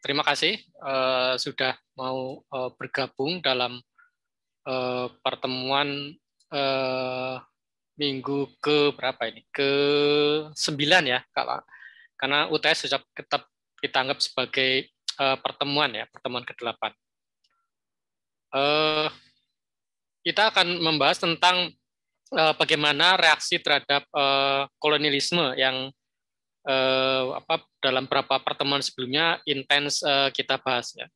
terima kasih sudah mau bergabung dalam pertemuan minggu ke berapa ini? Ke-9 ya, karena UTS sudah tetap kita anggap sebagai pertemuan ya, pertemuan ke-8. Kita akan membahas tentang bagaimana reaksi terhadap kolonialisme yang dalam beberapa pertemuan sebelumnya intens kita bahas ya.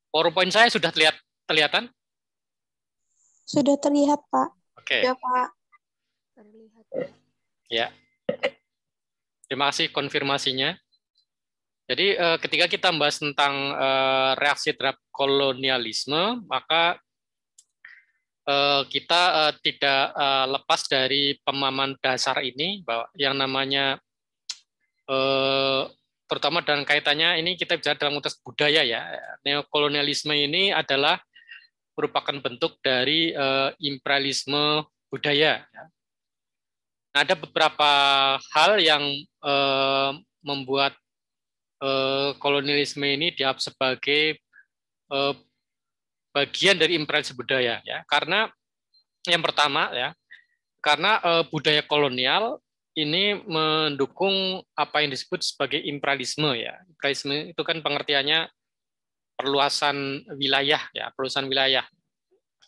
PowerPoint saya sudah kelihatan? Sudah terlihat, Pak. Oke. Ya, Pak. Terlihat. Ya. Terima kasih konfirmasinya. Jadi ketika kita membahas tentang reaksi terhadap kolonialisme, maka kita tidak lepas dari pemahaman dasar ini bahwa yang namanya terutama dalam kaitannya ini kita bicara dalam konteks budaya ya. Neokolonialisme ini adalah merupakan bentuk dari imperialisme budaya. Nah, ada beberapa hal yang membuat kolonialisme ini dianggap sebagai bagian dari imperialisme budaya ya. Karena yang pertama ya, karena budaya kolonial ini mendukung apa yang disebut sebagai imperialisme ya. Imperialisme itu kan pengertiannya perluasan wilayah ya, perluasan wilayah.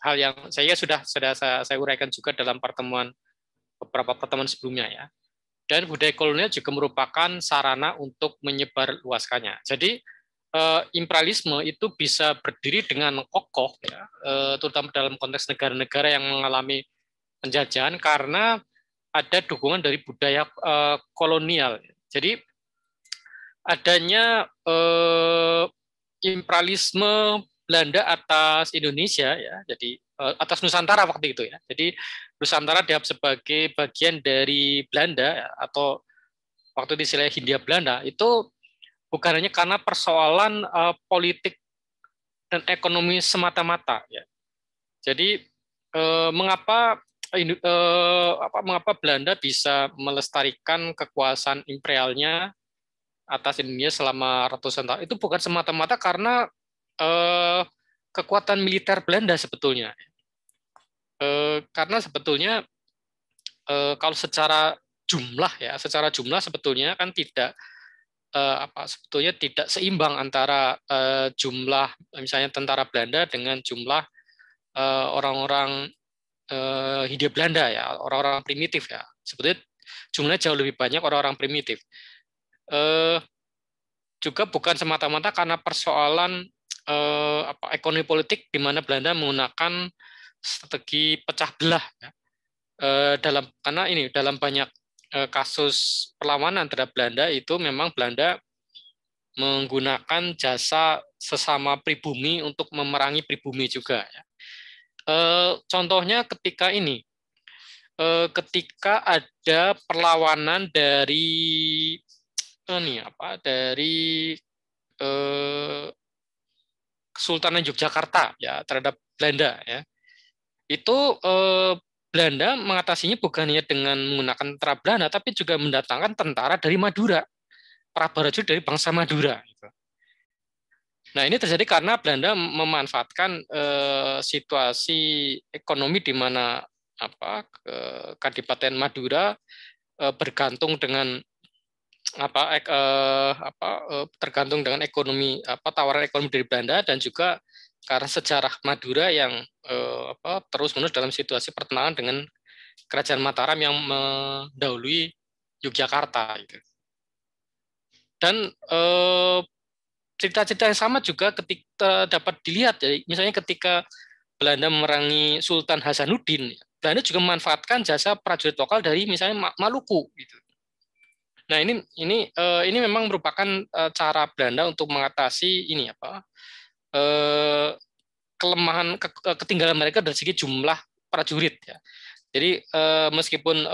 Hal yang sudah saya uraikan juga dalam beberapa pertemuan sebelumnya ya. Dan budaya kolonial juga merupakan sarana untuk menyebarluaskannya. Jadi imperialisme itu bisa berdiri dengan kokoh ya, terutama dalam konteks negara-negara yang mengalami penjajahan karena ada dukungan dari budaya kolonial. Jadi adanya imperialisme Belanda atas Indonesia ya, jadi atas Nusantara waktu itu ya. Jadi Nusantara dianggap sebagai bagian dari Belanda ya, atau waktu itu istilahnya Hindia Belanda, itu bukan hanya karena persoalan politik dan ekonomi semata-mata ya. Jadi mengapa Belanda bisa melestarikan kekuasaan imperialnya atas Indonesia selama ratusan tahun? Itu bukan semata-mata karena kekuatan militer Belanda sebetulnya. Karena sebetulnya kalau secara jumlah sebetulnya kan sebetulnya tidak seimbang antara jumlah misalnya tentara Belanda dengan jumlah orang-orang Hindia Belanda ya, orang-orang primitif ya. Sebetulnya jumlahnya jauh lebih banyak orang-orang primitif. Juga bukan semata-mata karena persoalan ekonomi politik di mana Belanda menggunakan strategi pecah belah ya. Dalam banyak kasus perlawanan terhadap Belanda itu memang Belanda menggunakan jasa sesama pribumi untuk memerangi pribumi juga ya. Contohnya ketika ada perlawanan dari Kesultanan Yogyakarta ya terhadap Belanda ya. Itu Belanda mengatasinya bukan hanya dengan menggunakan tentara Belanda, tapi juga mendatangkan tentara dari Madura, prajurit dari bangsa Madura. Nah, ini terjadi karena Belanda memanfaatkan situasi ekonomi di mana Kadipaten Madura bergantung dengan tergantung dengan ekonomi tawaran ekonomi dari Belanda, dan juga karena sejarah Madura yang terus-menerus dalam situasi pertentangan dengan Kerajaan Mataram yang mendahului Yogyakarta. Dan cerita-cerita yang sama juga ketika dapat dilihat, misalnya ketika Belanda memerangi Sultan Hasanuddin, Belanda juga memanfaatkan jasa prajurit lokal dari misalnya Maluku. Gitu. Nah ini memang merupakan cara Belanda untuk mengatasi kelemahan ketinggalan mereka dari segi jumlah prajurit ya. Jadi meskipun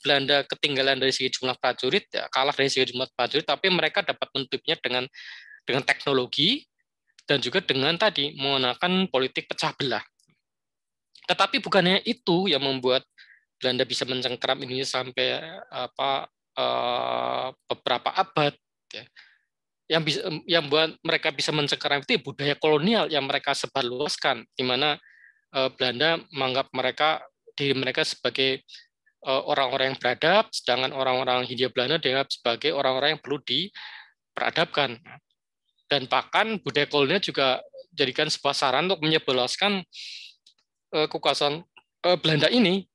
Belanda ketinggalan dari segi jumlah prajurit ya, kalah dari segi jumlah prajurit, tapi mereka dapat menutupnya dengan teknologi dan juga dengan tadi menggunakan politik pecah belah. Tetapi bukannya itu yang membuat Belanda bisa mencengkeram ini sampai beberapa abad, ya, yang buat mereka bisa mencengkeram itu budaya kolonial yang mereka sebarluaskan, di mana Belanda menganggap diri mereka sebagai orang-orang yang beradab, sedangkan orang-orang Hindia Belanda dianggap sebagai orang-orang yang perlu diperadabkan. Dan bahkan budaya kolonial juga jadikan sebuah saran untuk menyebarluaskan kekuasaan Belanda ini.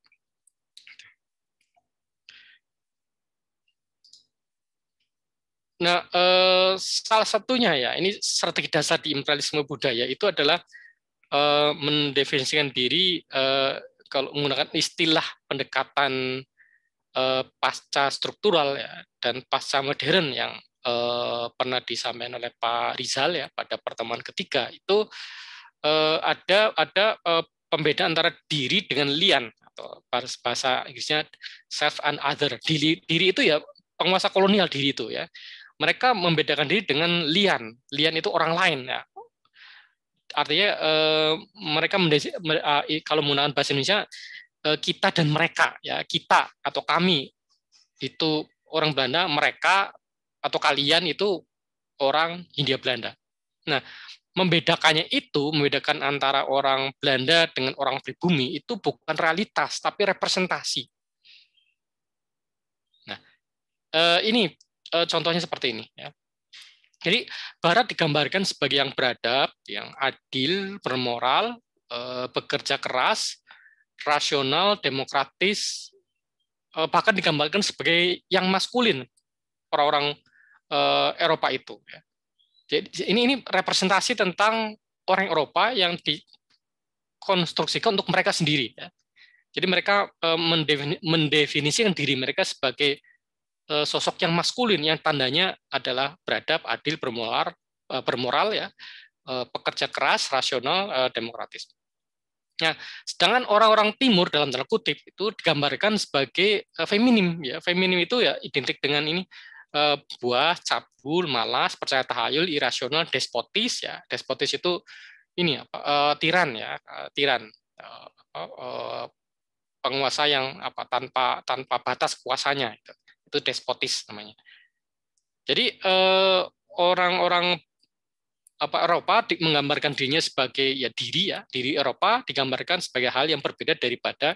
Nah, salah satunya ya, ini strategi dasar di imperialisme budaya itu adalah mendefinisikan diri kalau menggunakan istilah pendekatan pasca struktural ya dan pasca modern yang pernah disampaikan oleh Pak Rizal ya pada pertemuan ketiga itu ada pembedaan antara diri dengan lian atau bahasa Inggrisnya self and other. Diri itu ya penguasa kolonial diri itu ya. Mereka membedakan diri dengan lian. Lian itu orang lain ya. Artinya mereka kalau menggunakan bahasa Indonesia kita dan mereka ya, kita atau kami itu orang Belanda, mereka atau kalian itu orang Hindia Belanda. Nah, membedakan antara orang Belanda dengan orang pribumi itu bukan realitas tapi representasi. Nah, ini contohnya seperti ini ya. Jadi Barat digambarkan sebagai yang beradab, yang adil, bermoral, bekerja keras, rasional, demokratis, bahkan digambarkan sebagai yang maskulin orang-orang Eropa itu. Jadi ini representasi tentang orang Eropa yang dikonstruksikan untuk mereka sendiri. Jadi mereka mendefinisikan diri mereka sebagai sosok yang maskulin yang tandanya adalah beradab, adil, bermoral ya, pekerja keras, rasional, demokratis. Nah, sedangkan orang-orang timur dalam tanda kutip itu digambarkan sebagai feminim ya. Feminim itu ya identik dengan ini buah, cabul, malas, percaya tahayul, irasional, despotis ya. Despotis itu ini apa? Tiran ya, tiran. Penguasa yang tanpa batas kuasanya itu despotis namanya. Jadi orang-orang Eropa menggambarkan dirinya sebagai ya diri Eropa digambarkan sebagai hal yang berbeda daripada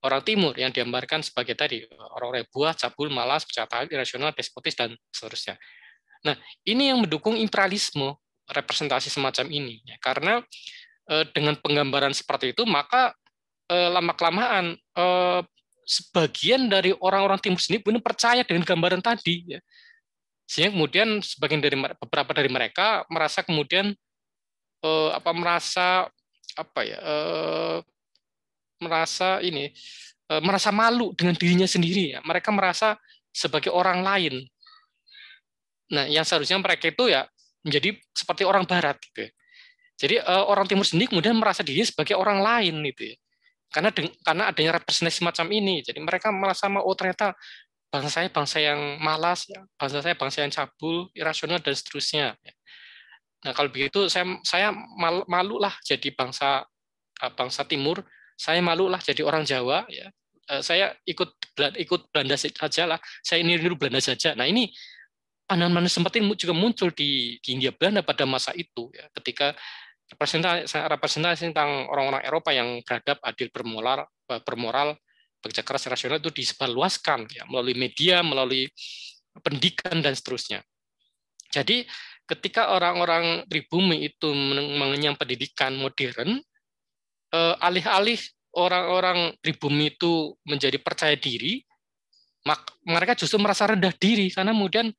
orang Timur yang digambarkan sebagai tadi orang-orang buah, cabul, malas, percaya tahayul, irasional, despotis dan seterusnya. Nah, ini yang mendukung imperialisme representasi semacam ini ya, karena dengan penggambaran seperti itu maka lama-kelamaan sebagian dari orang-orang Timur sendiri benar percaya dengan gambaran tadi ya. Sehingga kemudian beberapa dari mereka merasa kemudian merasa malu dengan dirinya sendiri ya. Mereka merasa sebagai orang lain. Nah, yang seharusnya mereka itu ya menjadi seperti orang Barat gitu ya. Jadi orang Timur sendiri kemudian merasa dirinya sebagai orang lain gitu ya. Karena adanya representasi semacam ini, jadi mereka merasa ternyata bangsa saya bangsa yang malas, ya. Bangsa saya bangsa yang cabul, irasional dan seterusnya. Nah kalau begitu saya malu lah jadi bangsa Timur, saya malu lah jadi orang Jawa, ya. Saya ikut Belanda saja lah, saya niru Belanda saja. Nah ini pandangan seperti ini juga muncul di Hindia Belanda pada masa itu, ya, ketika representasi tentang orang-orang Eropa yang beradab, adil, bermoral, bekerja keras, rasional itu disebarluaskan ya, melalui media, melalui pendidikan dan seterusnya. Jadi ketika orang-orang pribumi itu mengenyam pendidikan modern, alih-alih orang-orang pribumi itu menjadi percaya diri, mereka justru merasa rendah diri karena kemudian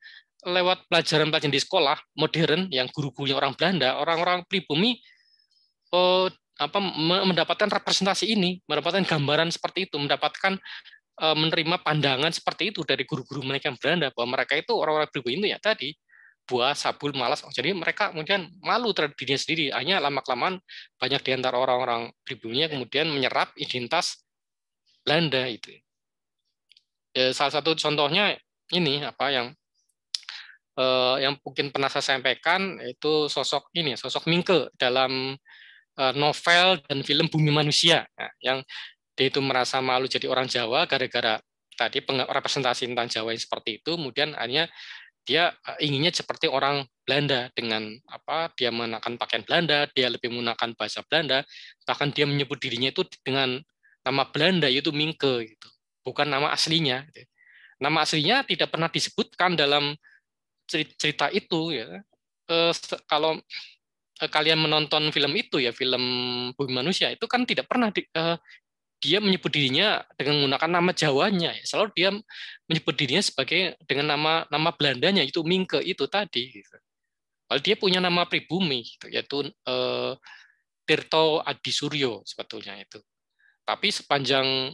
lewat pelajaran-pelajaran di sekolah modern yang guru-gurunya orang Belanda, orang-orang pribumi mendapatkan representasi ini, mendapatkan gambaran seperti itu, mendapatkan menerima pandangan seperti itu dari guru-guru mereka yang Belanda bahwa mereka itu orang-orang pribumi itu ya tadi buah, sabul, malas. Jadi mereka kemudian malu terhadap dirinya sendiri. Hanya lama-kelamaan banyak di antara orang-orang pribuminya kemudian menyerap identitas Belanda itu. Ya, salah satu contohnya ini yang mungkin pernah saya sampaikan itu sosok Mingke dalam novel dan film Bumi Manusia, yang dia itu merasa malu jadi orang Jawa gara-gara tadi representasi tentang Jawa yang seperti itu, kemudian hanya dia inginnya seperti orang Belanda dengan dia mengenakan pakaian Belanda, dia lebih menggunakan bahasa Belanda, bahkan dia menyebut dirinya itu dengan nama Belanda yaitu Mingke gitu. Bukan nama aslinya gitu. Nama aslinya tidak pernah disebutkan dalam cerita itu ya. Kalau kalian menonton film itu ya, film Bumi Manusia itu kan tidak pernah dia menyebut dirinya dengan menggunakan nama Jawanya, ya. Selalu dia menyebut dirinya sebagai dengan nama Belandanya itu Mingke itu tadi. Gitu. Kalau dia punya nama pribumi, gitu, yaitu Tirto Adi Suryo sebetulnya itu. Tapi sepanjang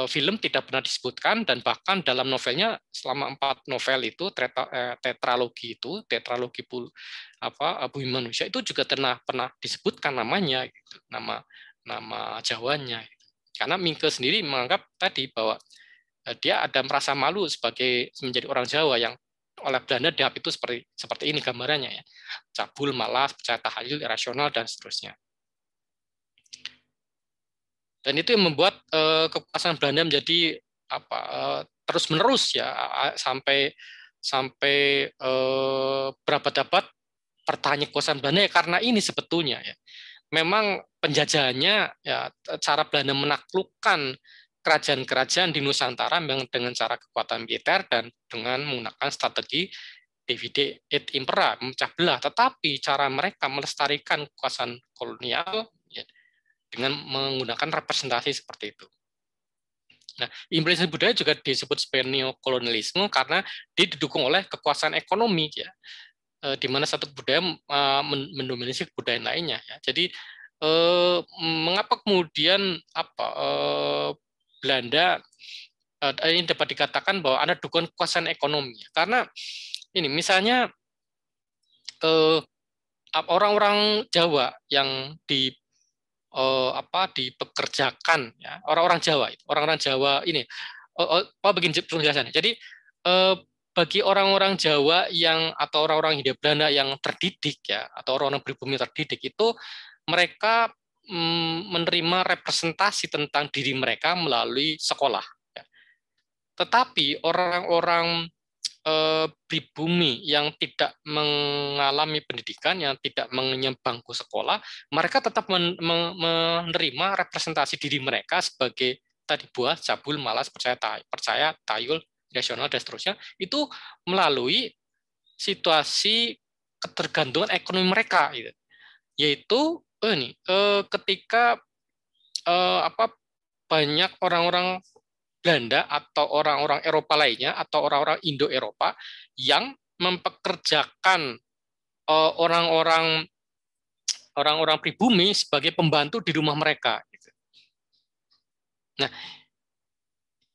film tidak pernah disebutkan dan bahkan dalam novelnya selama 4 novel itu tetralogi Bumi Manusia itu juga pernah disebutkan namanya, gitu, nama Jawanya. Karena Mingke sendiri menganggap tadi bahwa dia ada merasa malu sebagai menjadi orang Jawa yang oleh Belanda dianggap itu seperti ini gambarannya ya. Cabul, malas, percaya tahayul, irasional dan seterusnya. Dan itu yang membuat kekuasaan Belanda menjadi terus-menerus ya sampai berabad-abad pertahanan kekuasaan Belanda ya, karena ini sebetulnya ya. Memang penjajahannya ya cara Belanda menaklukkan kerajaan-kerajaan di Nusantara dengan cara kekuatan militer dan dengan menggunakan strategi divide et impera, memecah belah. Tetapi cara mereka melestarikan kekuasaan kolonial ya, dengan menggunakan representasi seperti itu. Nah, imperialisme budaya juga disebut sebagai neokolonialisme karena dia didukung oleh kekuasaan ekonomi ya, di mana satu budaya mendominasi kebudayaan lainnya. Ya. Jadi mengapa kemudian Belanda ini dapat dikatakan bahwa ada dukungan kekuasaan ekonomi? Karena ini misalnya orang-orang Jawa yang dipekerjakan ya, orang-orang Jawa ini begini penjelasannya. Jadi bagi orang-orang Jawa atau orang-orang Hindia Belanda yang terdidik ya, atau orang-orang pribumi terdidik itu mereka menerima representasi tentang diri mereka melalui sekolah. Ya. Tetapi orang-orang pribumi yang tidak mengalami pendidikan, yang tidak mengenyam bangku sekolah, mereka tetap menerima representasi diri mereka sebagai tadi buah, cabul, malas, percaya, tayul, rasional dan seterusnya itu melalui situasi ketergantungan ekonomi mereka, gitu. Yaitu ketika banyak orang-orang Belanda atau orang-orang Eropa lainnya atau orang-orang Indo-Eropa yang mempekerjakan orang-orang pribumi sebagai pembantu di rumah mereka. Nah,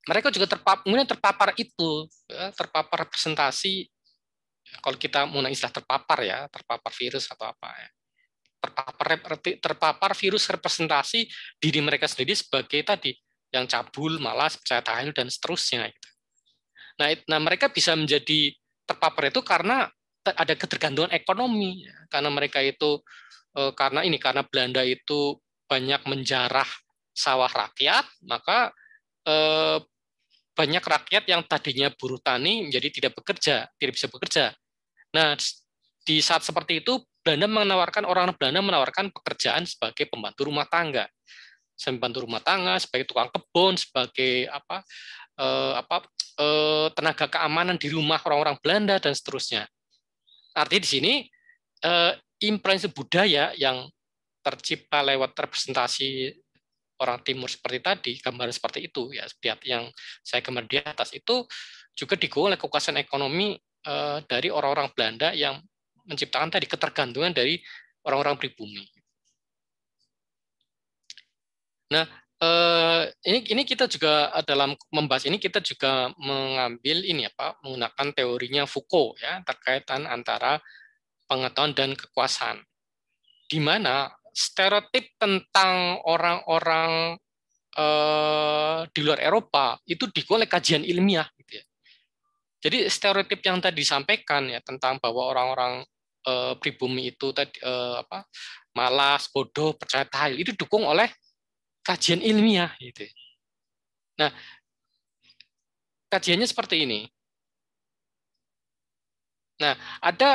mereka juga terpapar itu, terpapar representasi. Kalau kita menggunakan istilah terpapar virus atau apa ya. Terpapar virus representasi diri mereka sendiri sebagai tadi yang cabul, malas, percaya tahayul dan seterusnya. Nah, mereka bisa menjadi terpapar itu karena ada ketergantungan ekonomi, karena mereka itu karena Belanda itu banyak menjarah sawah rakyat, maka banyak rakyat yang tadinya buruh tani menjadi tidak bisa bekerja. Nah, di saat seperti itu orang Belanda menawarkan pekerjaan sebagai pembantu rumah tangga. Sebagai tukang kebun, sebagai tenaga keamanan di rumah orang-orang Belanda dan seterusnya. Artinya di sini imperialisme budaya yang tercipta lewat representasi orang Timur seperti tadi, gambaran seperti itu ya, seperti yang saya gambar di atas itu juga didukung oleh kekuasaan ekonomi dari orang-orang Belanda yang menciptakan tadi ketergantungan dari orang-orang pribumi. Nah, ini kita juga dalam membahas ini kita juga mengambil menggunakan teorinya Foucault ya, terkaitan antara pengetahuan dan kekuasaan. Di mana stereotip tentang orang-orang di luar Eropa itu didukung oleh kajian ilmiah gitu ya. Jadi stereotip yang tadi disampaikan ya tentang bahwa orang-orang pribumi itu tadi malas, bodoh, percaya tahayul itu didukung oleh kajian ilmiah gitu. Nah, kajiannya seperti ini. Nah, ada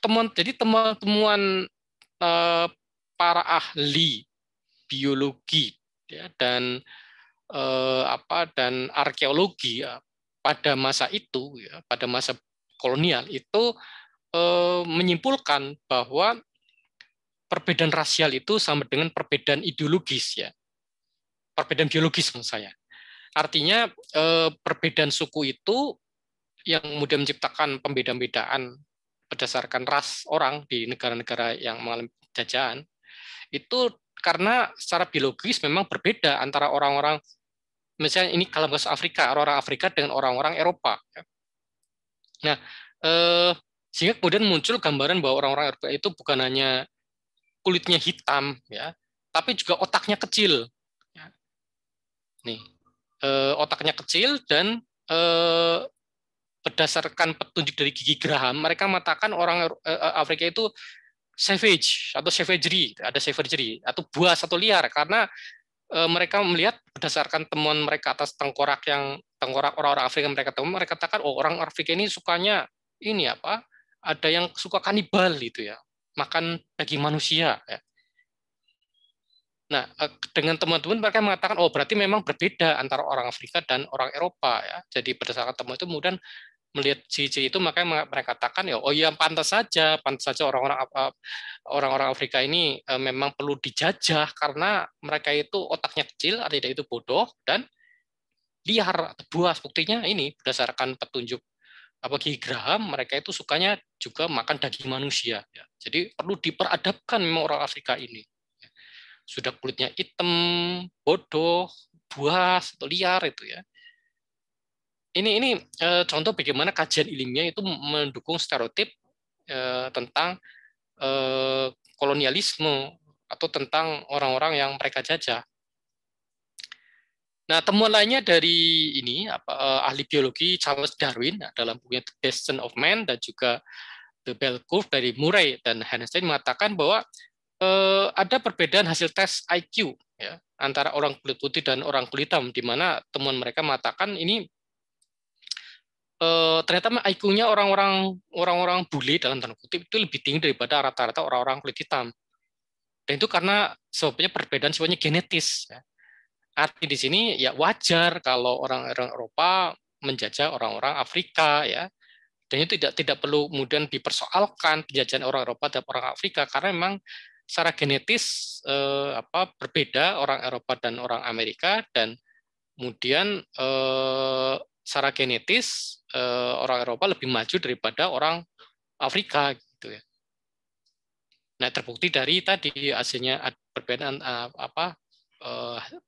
temuan-temuan para ahli biologi ya, dan dan arkeologi ya, pada masa itu ya, pada masa kolonial itu menyimpulkan bahwa perbedaan rasial itu sama dengan perbedaan ideologis ya, perbedaan biologis maksud saya. Artinya perbedaan suku itu yang kemudian menciptakan pembedaan-bedaan berdasarkan ras orang di negara-negara yang mengalami penjajahan itu karena secara biologis memang berbeda antara orang-orang, misalnya ini kalau bahasa Afrika, orang-orang Afrika dengan orang-orang Eropa. Nah, sehingga kemudian muncul gambaran bahwa orang-orang Eropa itu bukan hanya kulitnya hitam, ya, tapi juga otaknya kecil. Nih, otaknya kecil dan berdasarkan petunjuk dari gigi geraham, mereka mengatakan orang Afrika itu savage atau savagery, ada savagery atau buas atau liar karena mereka melihat berdasarkan temuan mereka atas tengkorak orang-orang Afrika yang mereka temukan, mereka katakan oh orang Afrika ini sukanya ini apa? Ada yang suka kanibal gitu ya, makan daging manusia ya. Nah, dengan teman-teman mereka mengatakan oh berarti memang berbeda antara orang Afrika dan orang Eropa ya. Jadi berdasarkan temuan itu kemudian melihat ciri-ciri itu makanya mereka katakan ya oh ya pantas saja orang-orang Afrika ini memang perlu dijajah karena mereka itu otaknya kecil, artinya itu bodoh dan liar atau buas. Buktinya ini berdasarkan petunjuk Gigi Graham, mereka itu sukanya juga makan daging manusia ya. Jadi perlu diperadabkan memang orang Afrika ini. Sudah kulitnya hitam, bodoh, buas atau liar itu ya. Ini contoh bagaimana kajian ilmiah itu mendukung stereotip tentang kolonialisme atau tentang orang-orang yang mereka jajah. Nah, temuan lainnya dari ini ahli biologi Charles Darwin dalam bukunya The Descent of Man dan juga The Bell Curve dari Murray dan Hammerstein mengatakan bahwa ada perbedaan hasil tes IQ ya, antara orang kulit putih dan orang kulit hitam, di mana temuan mereka mengatakan ini ternyata IQ-nya orang-orang bule dalam tanda kutip itu lebih tinggi daripada rata-rata orang-orang kulit hitam. Dan itu karena sebabnya perbedaan sifatnya genetis. Ya. Arti di sini ya wajar kalau orang-orang Eropa menjajah orang-orang Afrika ya. Dan itu tidak perlu kemudian dipersoalkan penjajahan orang Eropa dan orang Afrika karena memang secara genetis berbeda orang Eropa dan orang Amerika dan kemudian secara genetis orang Eropa lebih maju daripada orang Afrika gitu ya. Nah, terbukti dari tadi hasilnya perbedaan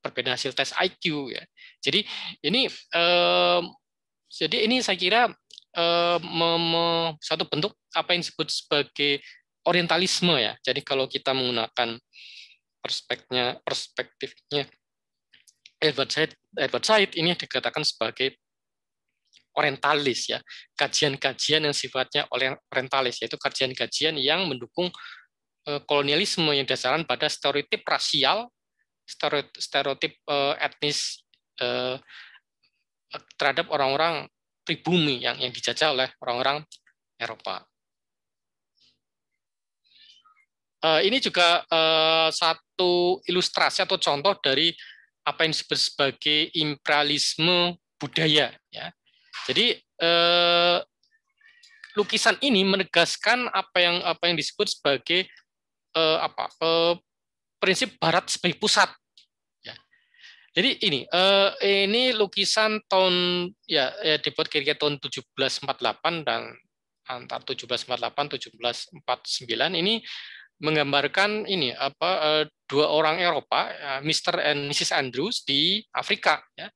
perbedaan hasil tes IQ ya. Jadi ini saya kira satu bentuk apa yang disebut sebagai orientalisme ya. Jadi kalau kita menggunakan perspektifnya Edward Said ini dikatakan sebagai orientalis ya, kajian-kajian yang sifatnya orientalis, yaitu kajian-kajian yang mendukung kolonialisme yang dasarkan pada stereotip rasial, stereotip etnis terhadap orang-orang pribumi yang dijajah oleh orang-orang Eropa. Ini juga satu ilustrasi atau contoh dari apa yang disebut sebagai imperialisme budaya ya. Jadi lukisan ini menegaskan apa yang disebut sebagai prinsip Barat sebagai pusat. Ya. Jadi ini lukisan tahun dibuat kira-kira tahun 1748 dan antar 1748 1749 ini menggambarkan ini dua orang Eropa, Mr. and Mrs. Andrews di Afrika. Ya.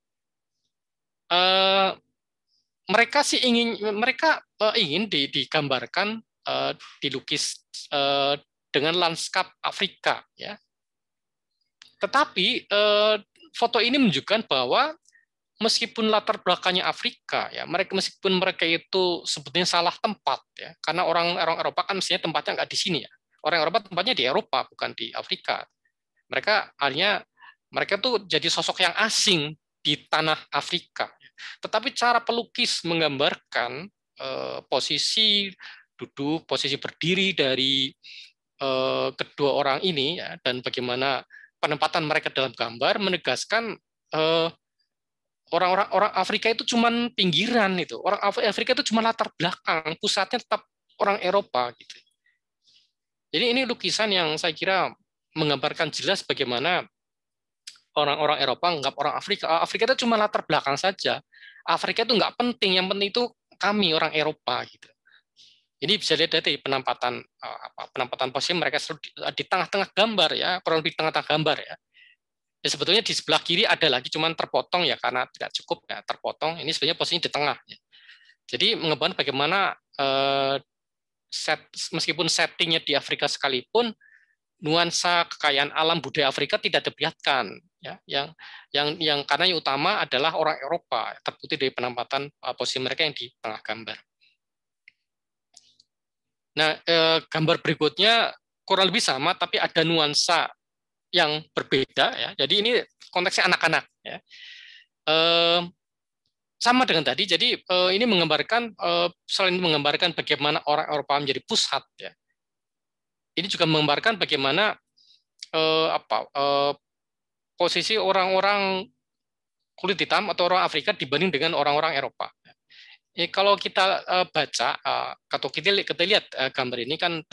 Mereka ingin digambarkan dilukis dengan lanskap Afrika ya. Tetapi foto ini menunjukkan bahwa meskipun latar belakangnya Afrika ya, meskipun mereka itu sebetulnya salah tempat ya, karena orang Eropa kan mestinya tempatnya nggak di sini ya. Orang Eropa tempatnya di Eropa bukan di Afrika. Mereka tuh jadi sosok yang asing di tanah Afrika. Tetapi cara pelukis menggambarkan posisi duduk, posisi berdiri dari kedua orang ini, ya, dan bagaimana penempatan mereka dalam gambar menegaskan orang Afrika itu cuma pinggiran itu. Orang Afrika itu cuma latar belakang, pusatnya tetap orang Eropa gitu. Jadi ini lukisan yang saya kira menggambarkan jelas bagaimana orang-orang Eropa menganggap orang Afrika itu cuma latar belakang saja. Afrika itu nggak penting, yang penting itu kami orang Eropa gitu. Ini bisa dilihat dari penempatan posisi mereka di tengah-tengah gambar ya, kurang lebih tengah-tengah gambar ya. Ya, sebetulnya di sebelah kiri ada lagi, cuman terpotong ya karena tidak cukup ya, terpotong. Ini sebenarnya posisinya di tengah. Ya. Jadi menggambarkan bagaimana meskipun settingnya di Afrika sekalipun, nuansa kekayaan alam budaya Afrika tidak diperlihatkan. Ya, yang karena yang utama adalah orang Eropa, terbukti dari penempatan posisi mereka yang di tengah gambar. Nah, gambar berikutnya kurang lebih sama, tapi ada nuansa yang berbeda ya. Jadi ini konteksnya anak-anak ya. Sama dengan tadi. Jadi ini menggambarkan selain menggambarkan bagaimana orang Eropa menjadi pusat ya. Ini juga menggambarkan bagaimana posisi orang-orang kulit hitam atau orang Afrika dibanding dengan orang-orang Eropa. Kalau kita baca atau kita lihat gambar ini kan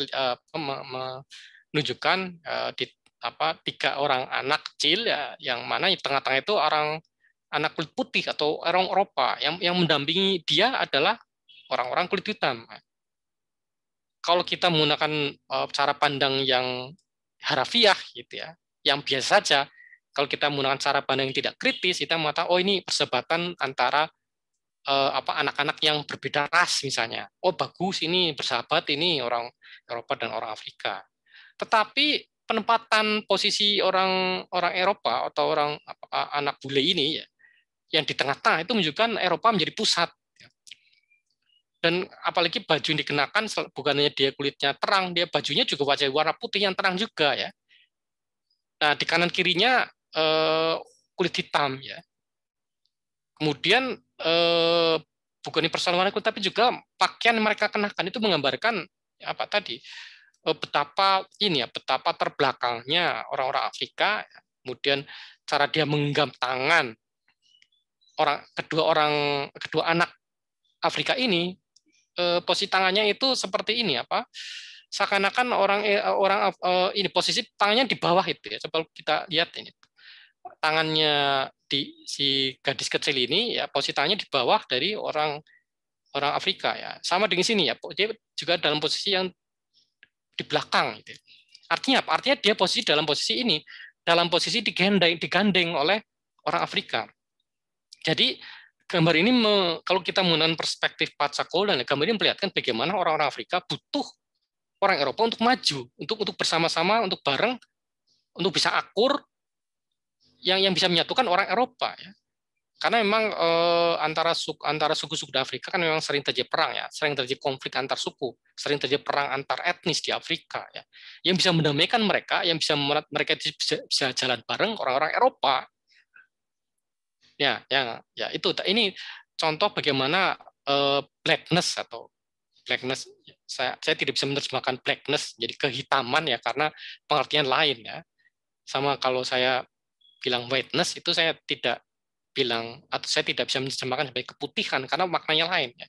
menunjukkan tiga orang anak kecil ya, yang mana di tengah-tengah itu orang anak kulit putih atau orang Eropa, yang mendampingi dia adalah orang-orang kulit hitam. Kalau kita menggunakan cara pandang yang harafiah gitu ya, yang biasa saja, kalau kita menggunakan cara pandang yang tidak kritis, kita mengatakan oh ini persahabatan antara anak-anak yang berbeda ras misalnya. Oh bagus, ini bersahabat, ini orang Eropa dan orang Afrika. Tetapi penempatan posisi orang Eropa atau orang anak bule ini ya, yang di tengah-tengah itu menunjukkan Eropa menjadi pusat. Dan apalagi baju yang dikenakan bukan hanya dia kulitnya terang, dia bajunya juga wajah warna putih yang terang juga ya. Nah di kanan kirinya kulit hitam ya. Kemudian bukan ini persoalan warna kulit, tapi juga pakaian yang mereka kenakan itu menggambarkan apa tadi? Betapa terbelakangnya orang-orang Afrika, kemudian cara dia menggenggam tangan kedua anak Afrika ini, posisi tangannya itu seperti ini seakan-akan ini posisi tangannya di bawah itu ya. Coba kita lihat ini tangannya si gadis kecil ini ya, posisi tangannya di bawah dari orang Afrika ya. Sama dengan sini ya, dia juga dalam posisi yang di belakang gitu. Artinya apa? Artinya dia dalam posisi digandeng oleh orang Afrika. Jadi gambar ini kalau kita menggunakan perspektif Pacakolan, gambar ini memperlihatkan bagaimana orang-orang Afrika butuh orang Eropa untuk maju, untuk bersama-sama, untuk bareng, untuk bisa akur, yang bisa menyatukan orang Eropa ya. Karena memang antara suku-suku di Afrika kan memang sering terjadi perang ya, sering terjadi konflik antar suku, sering terjadi perang antar etnis di Afrika ya. Yang bisa mendamaikan mereka, yang bisa membuat mereka bisa jalan bareng orang-orang Eropa. Ya itu. Ini contoh bagaimana blackness saya tidak bisa menerjemahkan blackness jadi kehitaman ya, karena pengertian lain ya. Sama kalau saya bilang whiteness itu saya tidak bisa menerjemahkan sebagai keputihan karena maknanya lain ya.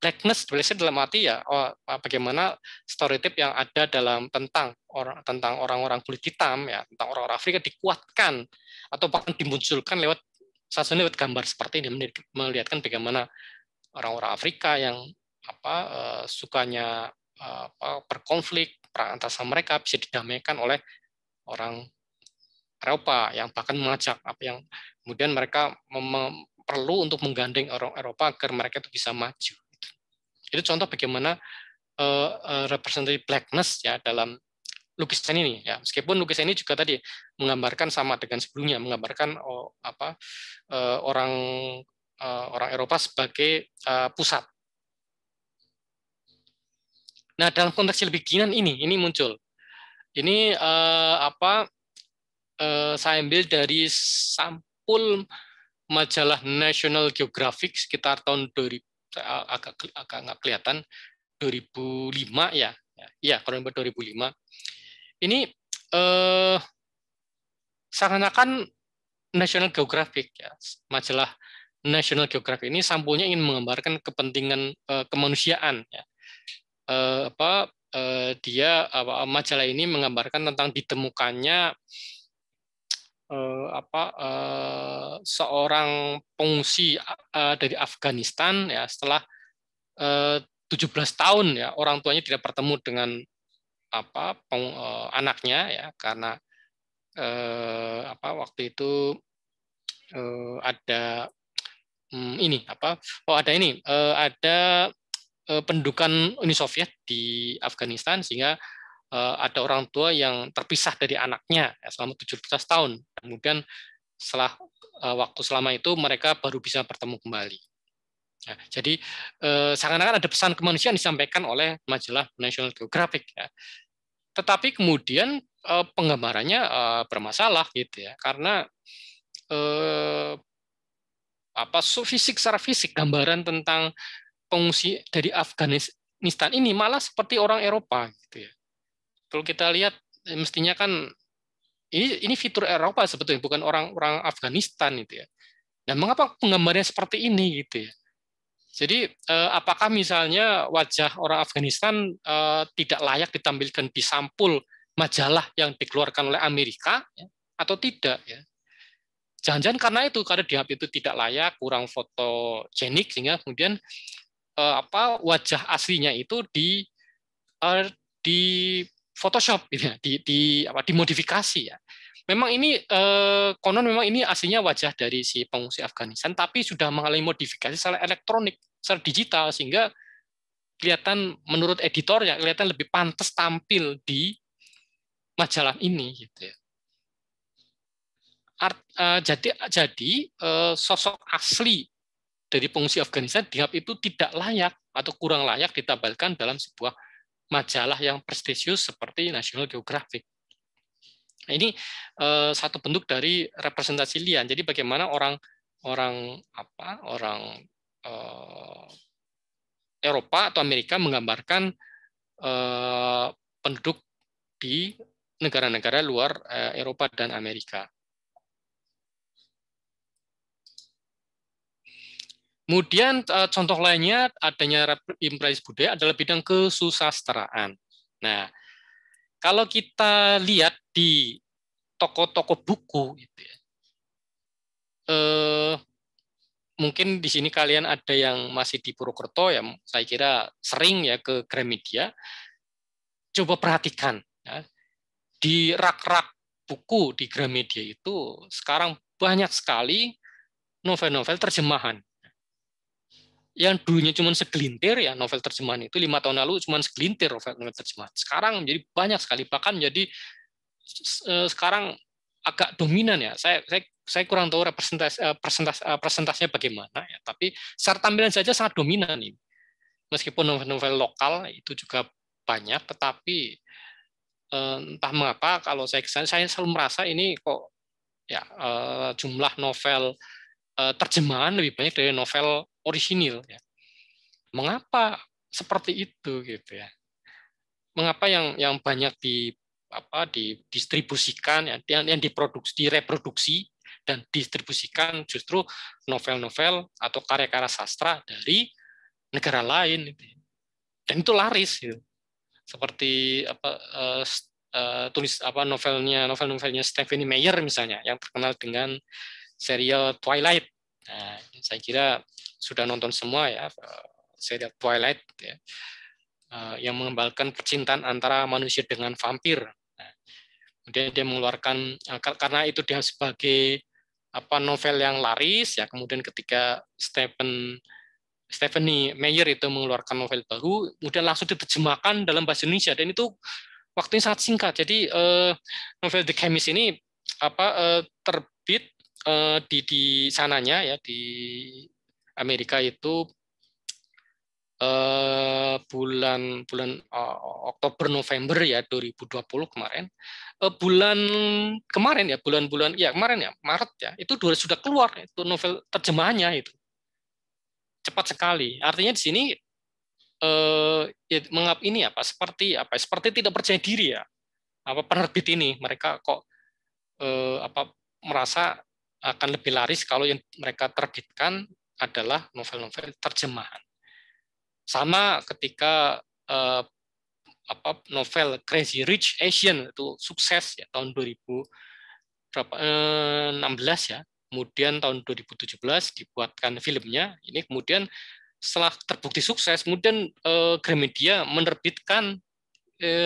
Blackness dalam arti ya bagaimana stereotip yang ada tentang orang-orang kulit hitam ya, tentang orang-orang Afrika dikuatkan atau bahkan dimunculkan lewat gambar seperti ini, melihatkan bagaimana orang-orang Afrika yang sukanya berkonflik, perang antar sama mereka bisa didamaikan oleh orang Eropa yang bahkan mengajak yang kemudian mereka perlu untuk menggandeng orang Eropa agar mereka itu bisa maju. Itu contoh bagaimana representative blackness ya dalam lukisan ini ya. Meskipun lukisan ini juga tadi menggambarkan sama dengan sebelumnya, menggambarkan orang Eropa sebagai pusat. Nah, dalam konteks lebih kekinian ini muncul. Ini saya ambil dari sampul majalah National Geographic sekitar tahun 2000, agak nggak kelihatan, 2005 ya. Ya, kurang lebih 2005. Ini seakan-akan National Geographic ya, majalah National Geographic ini sampulnya ingin menggambarkan kepentingan kemanusiaan ya. Majalah ini menggambarkan tentang ditemukannya seorang pengungsi dari Afghanistan ya setelah 17 tahun ya orang tuanya tidak bertemu dengan anaknya ya karena waktu itu ada ada pendudukan Uni Soviet di Afghanistan sehingga ada orang tua yang terpisah dari anaknya selama 17 tahun. Kemudian setelah waktu selama itu mereka baru bisa bertemu kembali. Nah, jadi seakan-akan ada pesan kemanusiaan disampaikan oleh majalah National Geographic. Ya. Tetapi kemudian penggambarannya bermasalah gitu ya, karena secara fisik gambaran tentang pengungsi dari Afghanistan ini malah seperti orang Eropa gitu ya. Kalau kita lihat mestinya kan ini fitur Eropa sebetulnya bukan orang Afghanistan itu ya. Nah, mengapa penggambarannya seperti ini gitu ya? Jadi apakah misalnya wajah orang Afghanistan tidak layak ditampilkan di sampul majalah yang dikeluarkan oleh Amerika ya, atau tidak ya? Jangan-jangan karena dianggap itu tidak layak, kurang fotogenik sehingga kemudian wajah aslinya itu di Photoshop gitu ya, dimodifikasi ya. Memang ini konon memang ini aslinya wajah dari si pengungsi Afghanistan tapi sudah mengalami modifikasi secara elektronik, secara digital sehingga kelihatan menurut editornya kelihatan lebih pantas tampil di majalah ini gitu ya. Jadi sosok asli dari pengungsi Afghanistan dianggap itu tidak layak atau kurang layak ditampilkan dalam sebuah majalah yang prestisius seperti National Geographic. Nah, ini satu bentuk dari representasi lian. Jadi bagaimana orang Eropa atau Amerika menggambarkan penduduk di negara-negara luar Eropa dan Amerika. Kemudian contoh lainnya adanya imperialis budaya adalah bidang kesusastraan. Nah, kalau kita lihat di toko-toko buku, gitu ya, mungkin di sini kalian ada yang masih di Purwokerto ya, saya kira sering ya ke Gramedia. Coba perhatikan ya, di rak-rak buku di Gramedia itu sekarang banyak sekali novel-novel terjemahan. Yang dulunya cuma segelintir ya novel terjemahan itu 5 tahun lalu cuma segelintir novel terjemahan. Sekarang menjadi banyak sekali, bahkan jadi sekarang agak dominan ya. Saya kurang tahu presentasinya bagaimana ya, tapi secara tampilan saja sangat dominan ini. Meskipun novel-novel lokal itu juga banyak, tetapi entah mengapa kalau saya selalu merasa ini kok ya jumlah novel terjemahan lebih banyak dari novel orisinil ya. Mengapa seperti itu gitu ya? Mengapa yang banyak didistribusikan yang direproduksi dan distribusikan justru novel-novel atau karya-karya sastra dari negara lain gitu. Dan itu laris gitu. Seperti novel-novelnya Stephenie Meyer misalnya yang terkenal dengan serial Twilight. Nah, saya kira sudah nonton semua ya serial Twilight ya, yang mengembalikan percintaan antara manusia dengan vampir. Nah, kemudian dia mengeluarkan karena itu dia sebagai novel yang laris ya. Kemudian ketika Stephenie Meyer itu mengeluarkan novel baru, kemudian langsung diterjemahkan dalam bahasa Indonesia dan itu waktunya sangat singkat. Jadi novel The Chemist ini terbit di sananya ya di Amerika itu bulan Oktober November ya 2020 kemarin, bulan kemarin ya bulan-bulan ya kemarin ya Maret ya itu sudah keluar itu novel terjemahannya itu cepat sekali. Artinya di sini ya, mengap ini seperti tidak percaya diri ya penerbit ini, mereka kok merasa akan lebih laris kalau yang mereka terbitkan adalah novel-novel terjemahan. Sama ketika novel Crazy Rich Asian itu sukses ya tahun 2016 ya. Kemudian tahun 2017 dibuatkan filmnya. Ini kemudian setelah terbukti sukses, kemudian Gramedia menerbitkan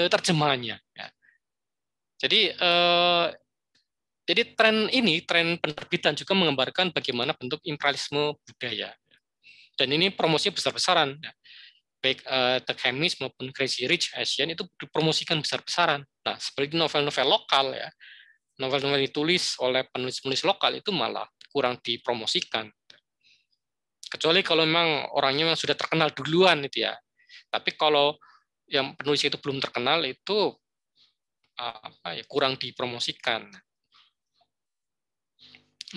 terjemahannya. Ya. Jadi tren penerbitan juga menggambarkan bagaimana bentuk imperialisme budaya. Dan ini promosinya besar-besaran. Ya. Baik The Chemist maupun Crazy Rich Asian itu dipromosikan besar-besaran. Nah, seperti novel-novel lokal ya, novel-novel ditulis oleh penulis-penulis lokal itu malah kurang dipromosikan. Kecuali kalau memang orangnya memang sudah terkenal duluan itu ya. Tapi kalau yang penulis itu belum terkenal itu kurang dipromosikan.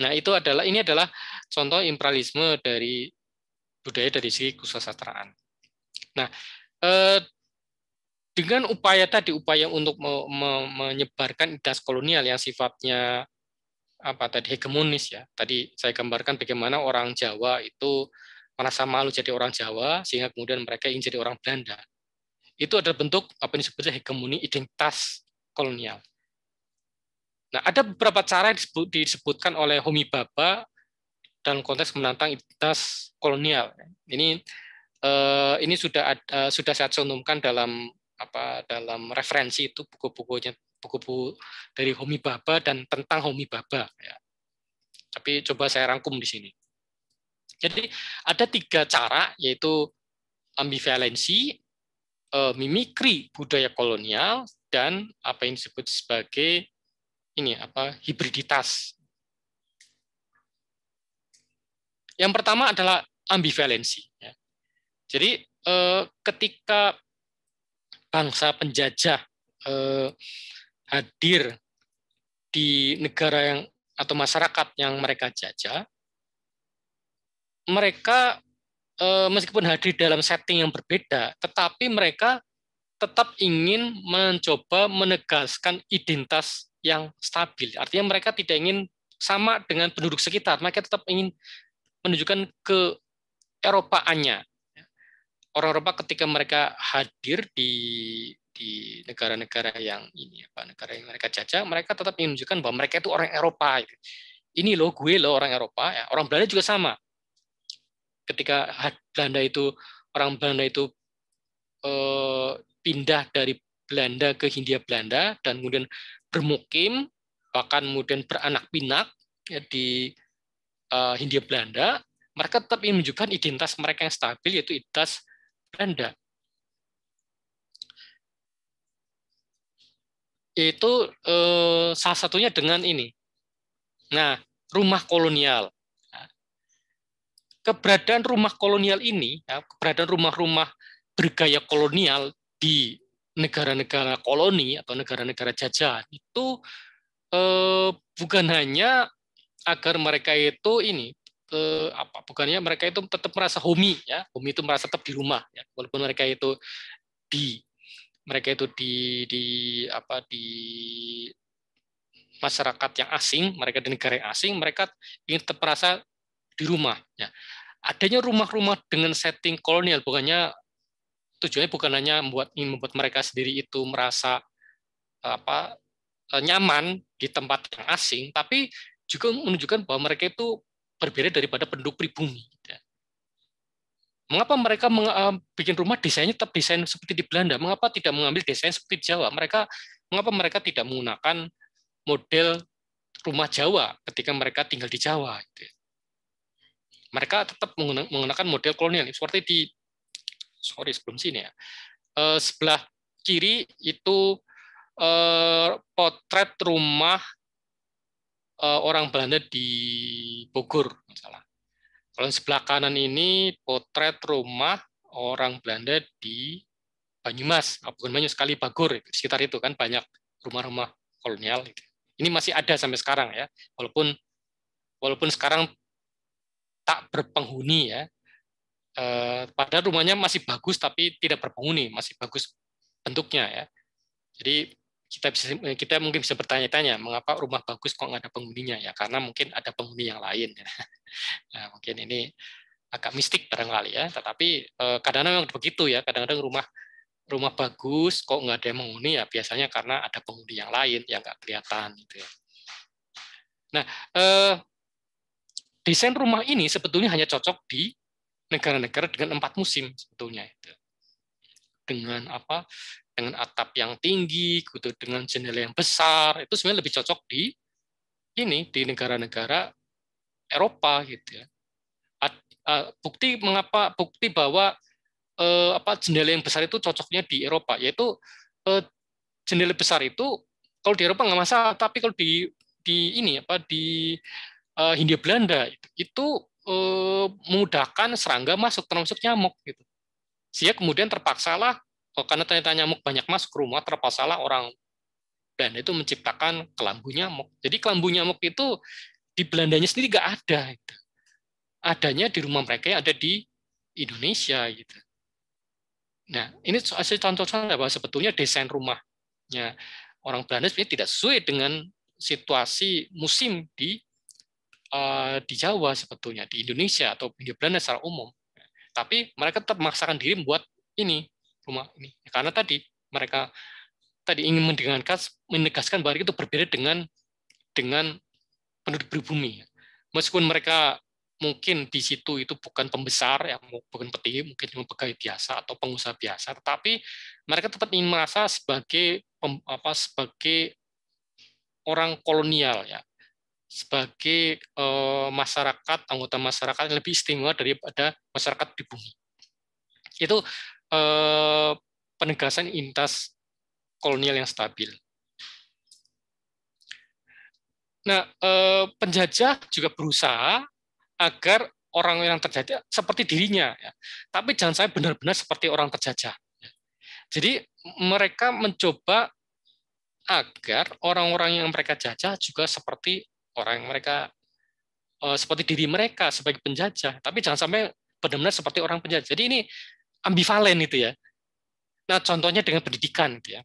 Nah, ini adalah contoh imperialisme dari budaya dari segi kesusastraan. Nah, dengan upaya untuk menyebarkan identitas kolonial yang sifatnya hegemonis ya. Tadi saya gambarkan bagaimana orang Jawa itu merasa malu jadi orang Jawa sehingga kemudian mereka ingin jadi orang Belanda. Itu adalah bentuk apa yang disebut hegemoni identitas kolonial. Nah, ada beberapa cara yang disebutkan oleh Homi Bhabha dalam konteks menantang identitas kolonial. Ini sudah saya cantumkan dalam referensi itu buku-buku dari Homi Bhabha dan tentang Homi Bhabha. Ya. Tapi coba saya rangkum di sini. Jadi ada 3 cara, yaitu ambivalensi, mimikri budaya kolonial, dan apa yang disebut sebagai hibriditas. Yang pertama adalah ambivalensi. Ya. Jadi ketika bangsa penjajah hadir di negara atau masyarakat yang mereka jajah, mereka meskipun hadir dalam setting yang berbeda, tetapi mereka tetap ingin mencoba menegaskan identitas yang stabil. Artinya mereka tidak ingin sama dengan penduduk sekitar, mereka tetap ingin menunjukkan ke Eropaannya. Orang Eropa ketika mereka hadir di negara-negara yang negara yang mereka jajah, mereka tetap ingin menunjukkan bahwa mereka itu orang Eropa. Ini loh, gue loh orang Eropa. Ya. Orang Belanda juga sama. Ketika orang Belanda itu pindah dari Belanda ke Hindia Belanda dan kemudian bermukim, bahkan kemudian beranak pinak ya, di Hindia Belanda, mereka tetap ingin menunjukkan identitas mereka yang stabil, yaitu identitas Belanda. Yaitu salah satunya dengan ini. Nah, rumah kolonial. Keberadaan rumah kolonial ini, keberadaan rumah-rumah bergaya kolonial di negara-negara koloni atau negara-negara jajahan itu bukan hanya agar mereka itu bukannya mereka itu tetap merasa homey ya, homey itu merasa tetap di rumah ya, walaupun mereka itu di masyarakat yang asing, mereka di negara yang asing, mereka ingin tetap merasa di rumah ya. Adanya rumah-rumah dengan setting kolonial tujuannya bukan hanya membuat mereka sendiri itu merasa nyaman di tempat yang asing, tapi juga menunjukkan bahwa mereka itu berbeda daripada penduduk pribumi. Mengapa mereka bikin rumah desainnya tetap desain seperti di Belanda? Mengapa tidak mengambil desain seperti di Jawa? Mengapa mereka tidak menggunakan model rumah Jawa ketika mereka tinggal di Jawa? Mereka tetap menggunakan model kolonial seperti sebelum sini ya. Sebelah kiri itu potret rumah orang Belanda di Bogor, misalnya. Kalau sebelah kanan ini potret rumah orang Belanda di Banyumas, bukan Banyumas, Kalibagor, di sekitar itu kan banyak rumah-rumah kolonial. Ini masih ada sampai sekarang ya, walaupun sekarang tak berpenghuni ya. Padahal rumahnya masih bagus tapi tidak berpenghuni, masih bagus bentuknya ya. Jadi kita mungkin bisa bertanya-tanya mengapa rumah bagus kok nggak ada penghuninya ya, karena mungkin ada penghuni yang lain ya. Nah, mungkin ini agak mistik barangkali ya, tetapi kadang-kadang memang begitu ya, kadang-kadang rumah bagus kok nggak ada yang menghuni ya biasanya karena ada penghuni yang lain yang nggak kelihatan gitu ya. Nah, desain rumah ini sebetulnya hanya cocok di negara-negara dengan 4 musim sebetulnya itu. Dengan apa? Dengan atap yang tinggi, gitu, dengan jendela yang besar, itu sebenarnya lebih cocok di negara-negara Eropa gitu ya. Bukti bahwa jendela yang besar itu cocoknya di Eropa, yaitu jendela besar itu kalau di Eropa nggak masalah, tapi kalau di Hindia Belanda itu memudahkan serangga masuk, termasuk nyamuk gitu. Sehingga kemudian terpaksalah karena ternyata nyamuk banyak masuk ke rumah, terpaksalah orang Belanda itu menciptakan kelambu nyamuk. Jadi kelambu nyamuk itu di Belandanya sendiri nggak ada. Gitu. Adanya di rumah mereka yang ada di Indonesia gitu. Nah, ini contoh-contoh bahwa sebetulnya desain rumahnya orang Belanda sebenarnya tidak sesuai dengan situasi musim di Jawa sebetulnya, di Indonesia atau di Belanda secara umum. Tapi mereka tetap memaksakan diri membuat rumah ini. Karena mereka ingin menegaskan bahwa itu berbeda dengan penduduk pribumi. Meskipun mereka mungkin di situ itu bukan pembesar, ya, bukan petinggi, mungkin cuma pegawai biasa atau pengusaha biasa, tetapi mereka tetap ingin merasa sebagai orang kolonial, ya, sebagai anggota masyarakat yang lebih istimewa daripada masyarakat pribumi. Itu penegasan identitas kolonial yang stabil. Nah, penjajah juga berusaha agar orang yang terjajah seperti dirinya, ya. Tapi jangan sampai benar-benar seperti orang terjajah. Jadi mereka mencoba agar orang-orang yang mereka jajah juga seperti orang yang mereka seperti diri mereka sebagai penjajah. Tapi jangan sampai benar-benar seperti orang penjajah. Jadi ini ambivalen itu ya. Nah, contohnya dengan pendidikan gitu ya.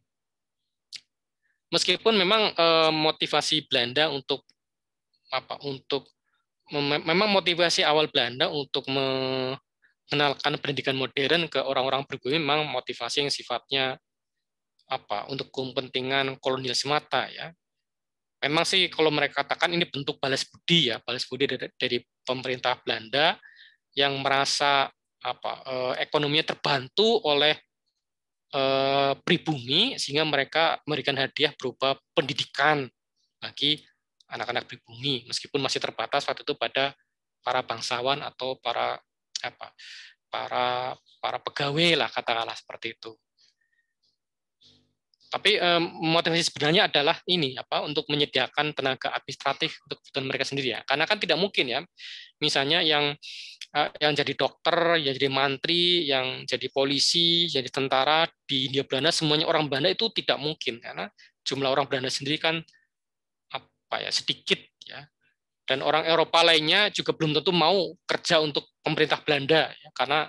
Meskipun memang motivasi Belanda memang motivasi awal Belanda untuk mengenalkan pendidikan modern ke orang-orang pribumi memang motivasi yang sifatnya untuk kepentingan kolonial semata ya. Memang sih kalau mereka katakan ini bentuk balas budi ya, balas budi dari pemerintah Belanda yang merasa ekonominya terbantu oleh pribumi sehingga mereka memberikan hadiah berupa pendidikan bagi anak-anak pribumi meskipun masih terbatas waktu itu pada para bangsawan atau para pegawai lah katakanlah seperti itu. Tapi motivasi sebenarnya adalah untuk menyediakan tenaga administratif untuk kebutuhan mereka sendiri ya. Karena kan tidak mungkin ya, misalnya yang jadi dokter, yang jadi mantri, yang jadi polisi, jadi tentara di Hindia Belanda semuanya orang Belanda itu tidak mungkin karena jumlah orang Belanda sendiri kan sedikit ya. Dan orang Eropa lainnya juga belum tentu mau kerja untuk pemerintah Belanda ya, karena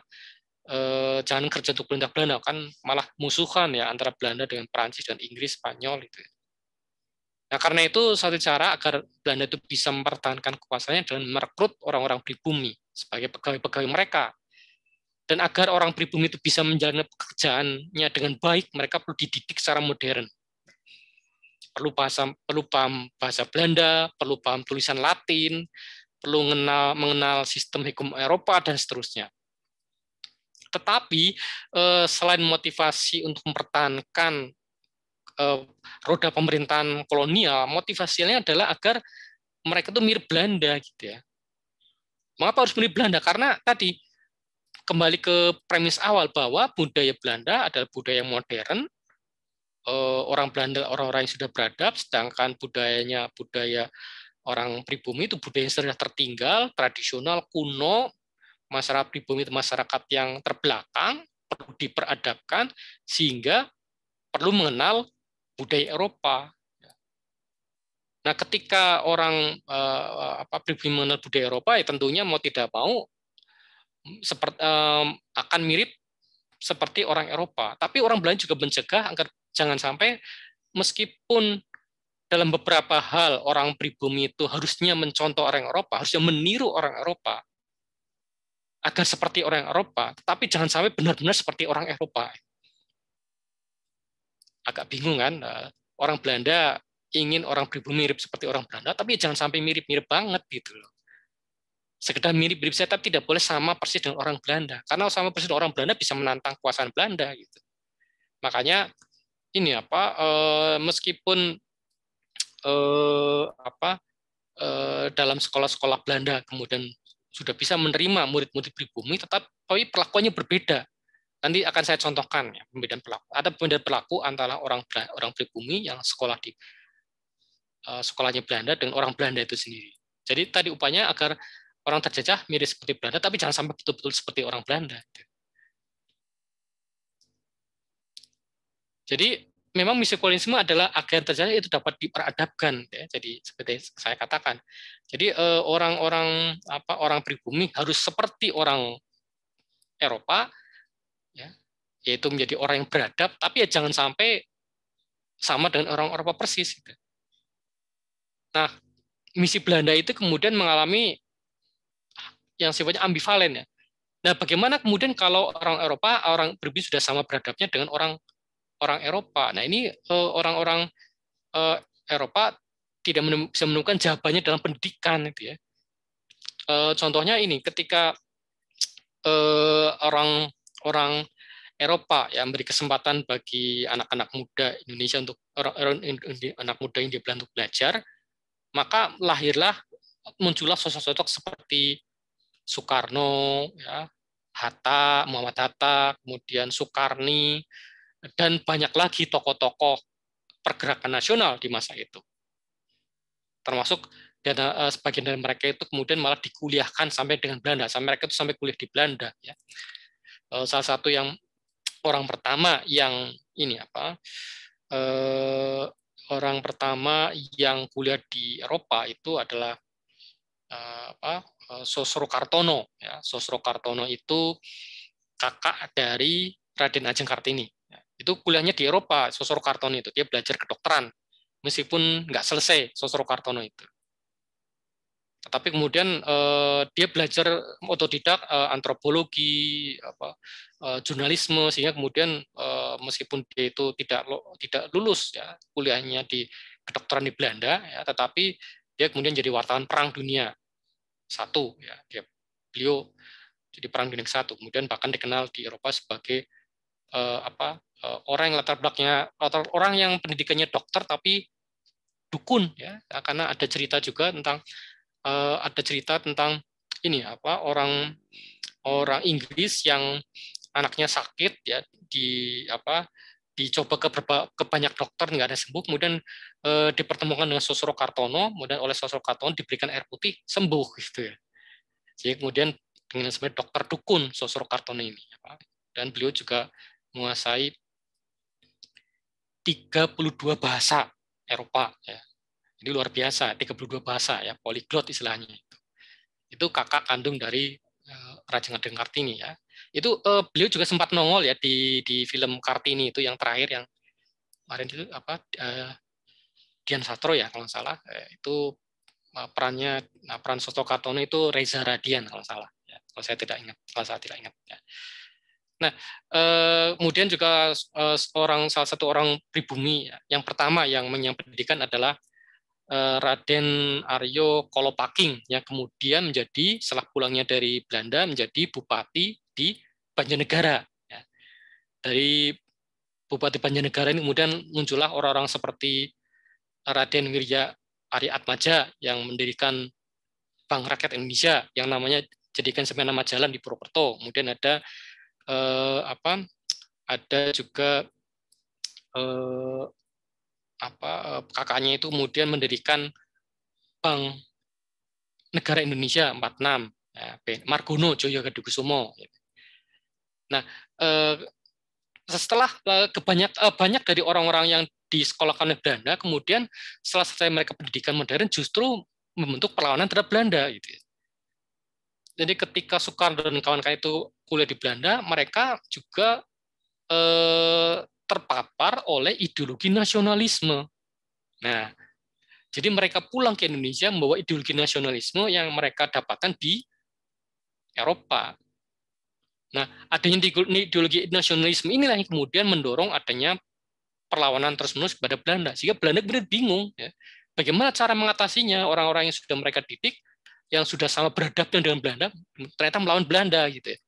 jangan kerja untuk pemerintah Belanda kan malah musuhan ya antara Belanda dengan Prancis dan Inggris, Spanyol itu. Nah, karena itu satu cara agar Belanda itu bisa mempertahankan kekuasaannya dengan merekrut orang-orang pribumi sebagai pegawai-pegawai mereka. Dan agar orang pribumi itu bisa menjalani pekerjaannya dengan baik, mereka perlu dididik secara modern. Perlu paham bahasa Belanda, perlu paham tulisan Latin, perlu mengenal sistem hukum Eropa dan seterusnya. Tetapi selain motivasi untuk mempertahankan roda pemerintahan kolonial, motivasinya adalah agar mereka itu mirip Belanda gitu ya. Mengapa harus mirip Belanda? Karena tadi kembali ke premis awal bahwa budaya Belanda adalah budaya modern, orang Belanda orang-orang yang sudah beradab, sedangkan budaya orang pribumi itu budaya yang sudah tertinggal, tradisional, kuno, masyarakat pribumi itu masyarakat yang terbelakang, perlu diperadabkan sehingga perlu mengenal budaya Eropa. Nah, ketika orang pribumi mengenal budaya Eropa, ya tentunya mau tidak mau akan mirip seperti orang Eropa. Tapi orang Belanda juga mencegah agar jangan sampai meskipun dalam beberapa hal orang pribumi itu harusnya mencontoh orang Eropa, harusnya meniru orang Eropa agar seperti orang Eropa, tapi jangan sampai benar-benar seperti orang Eropa. Agak bingung kan? Orang Belanda ingin orang pribumi mirip seperti orang Belanda, tapi jangan sampai mirip-mirip banget gitu loh. Sekedar mirip-mirip saja, tapi tidak boleh sama persis dengan orang Belanda. Karena sama persis dengan orang Belanda bisa menantang kekuasaan Belanda gitu. Makanya ini meskipun dalam sekolah-sekolah Belanda kemudian sudah bisa menerima murid-murid pribumi, tapi perlakuannya berbeda. Nanti akan saya contohkan ya, pembedaan perlaku. Ada pembedaan perlaku antara orang pribumi yang sekolah di sekolahnya Belanda dengan orang Belanda itu sendiri. Jadi tadi upaya agar orang terjajah mirip seperti Belanda, tapi jangan sampai betul-betul seperti orang Belanda. Jadi memang misi kolonialisme adalah agar terjadi itu dapat diperadabkan, ya. Jadi seperti saya katakan. Jadi orang pribumi harus seperti orang Eropa, ya, yaitu menjadi orang yang beradab, tapi ya jangan sampai sama dengan orang Eropa persis. Gitu. Nah, misi Belanda itu kemudian mengalami yang sifatnya ambivalen, ya. Nah, bagaimana kemudian kalau orang pribumi sudah sama beradabnya dengan orang Eropa? Nah, ini orang-orang Eropa tidak bisa menemukan jawabannya dalam pendidikan, itu ya. Contohnya ini, ketika orang Eropa ya memberi kesempatan bagi anak-anak muda Indonesia anak muda India Belanda untuk belajar, maka muncullah sosok-sosok seperti Soekarno, ya, Muhammad Hatta, kemudian Soekarni, dan banyak lagi tokoh-tokoh pergerakan nasional di masa itu. Termasuk sebagian dari mereka itu kemudian malah dikuliahkan sampai dengan Belanda, mereka itu sampai kuliah di Belanda. Ya. Salah satu yang orang pertama yang orang pertama yang kuliah di Eropa itu adalah Sosro Kartono. Ya. Sosro Kartono itu kakak dari Raden Ajeng Kartini. Ya. Itu kuliahnya di Eropa, Sosro Kartono itu. Dia belajar kedokteran, meskipun nggak selesai Sosro Kartono itu. Tetapi kemudian dia belajar otodidak antropologi, jurnalisme, sehingga kemudian meskipun dia itu tidak lulus ya kuliahnya di kedokteran di Belanda, ya, tetapi dia kemudian jadi wartawan Perang Dunia I, ya. Beliau jadi Perang Dunia I, kemudian bahkan dikenal di Eropa sebagai orang yang latar belakangnya orang yang pendidikannya dokter tapi dukun, ya, karena ada cerita juga tentang ini orang Inggris yang anaknya sakit, ya, dicoba ke banyak dokter nggak ada sembuh, kemudian dipertemukan dengan Sosro Kartono, kemudian oleh Sosro Kartono diberikan air putih sembuh gitu ya. Jadi kemudian dengan sebagai dokter dukun Sosro Kartono ini, dan beliau juga menguasai 32 bahasa Eropa, ya. Ini luar biasa, 32 bahasa, ya, poliglot istilahnya. Itu kakak kandung dari Raden Ajeng Kartini, ya. Itu beliau juga sempat nongol ya di film Kartini itu yang terakhir, yang kemarin itu Dian Sastro ya kalau nggak salah, itu peran Sosro Kartono itu Reza Radian kalau salah, ya. Kalau saya tidak ingat, ya. Nah, kemudian juga salah satu orang pribumi, ya, yang pertama yang menyambut pendidikan adalah Raden Aryo Kolopaking, yang kemudian setelah pulangnya dari Belanda menjadi bupati di Banjarnegara. Ya. Dari Bupati Banjarnegara ini kemudian muncullah orang-orang seperti Raden Wirya Arya Atmaja yang mendirikan Bank Rakyat Indonesia yang namanya jadikan sebagai nama jalan di Purwokerto. Kemudian ada juga kakaknya itu kemudian mendirikan Bank Negara Indonesia 46, ya, Margono Joyo Hadikusumo. Nah, setelah banyak dari orang-orang yang disekolahkan oleh Belanda, kemudian setelah selesai mereka pendidikan modern justru membentuk perlawanan terhadap Belanda gitu. Jadi ketika Soekarno dan kawan-kawan itu kuliah di Belanda, mereka juga terpapar oleh ideologi nasionalisme. Nah, jadi mereka pulang ke Indonesia membawa ideologi nasionalisme yang mereka dapatkan di Eropa. Nah, adanya ideologi nasionalisme inilah yang kemudian mendorong adanya perlawanan terus-menerus kepada Belanda. Sehingga Belanda benar bingung. Ya. Bagaimana cara mengatasinya? Orang-orang yang sudah mereka didik, yang sudah sama beradabnya dengan Belanda, ternyata melawan Belanda. Gitu ya.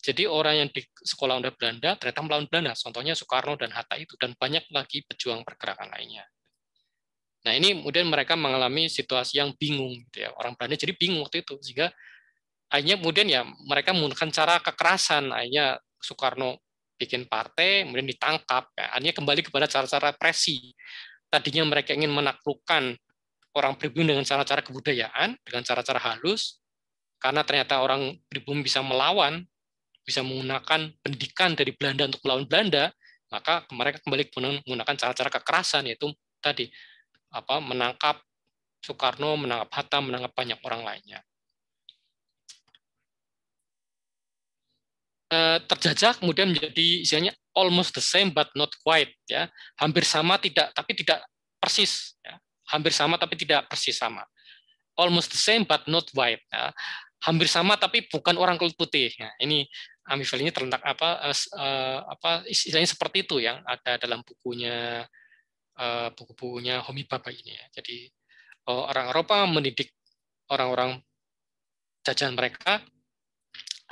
Jadi orang yang di sekolah under Belanda ternyata melawan Belanda. Contohnya Soekarno dan Hatta itu. Dan banyak lagi pejuang pergerakan lainnya. Nah ini kemudian mereka mengalami situasi yang bingung. Gitu ya. Orang Belanda jadi bingung waktu itu. Sehingga akhirnya kemudian ya mereka menggunakan cara kekerasan. Akhirnya Soekarno bikin partai, kemudian ditangkap. Ya. Akhirnya kembali kepada cara-cara represi. Tadinya mereka ingin menaklukkan orang pribumi dengan cara-cara kebudayaan, dengan cara-cara halus, karena ternyata orang pribumi bisa melawan, bisa menggunakan pendidikan dari Belanda untuk melawan Belanda, maka mereka kembali menggunakan cara-cara kekerasan, yaitu tadi menangkap Soekarno, menangkap Hatta, menangkap banyak orang lainnya. Terjajah kemudian menjadi istilahnya almost the same but not quite, ya, hampir sama tapi tidak persis, ya. Hampir sama tapi tidak persis sama. Almost the same but not white, ya. Hampir sama tapi bukan orang kulit putih. Nah, ini ambivalennya terletak istilahnya seperti itu yang ada dalam bukunya buku-bukunya Homi Bhabha ini. Ya. Jadi orang Eropa mendidik orang-orang jajahan mereka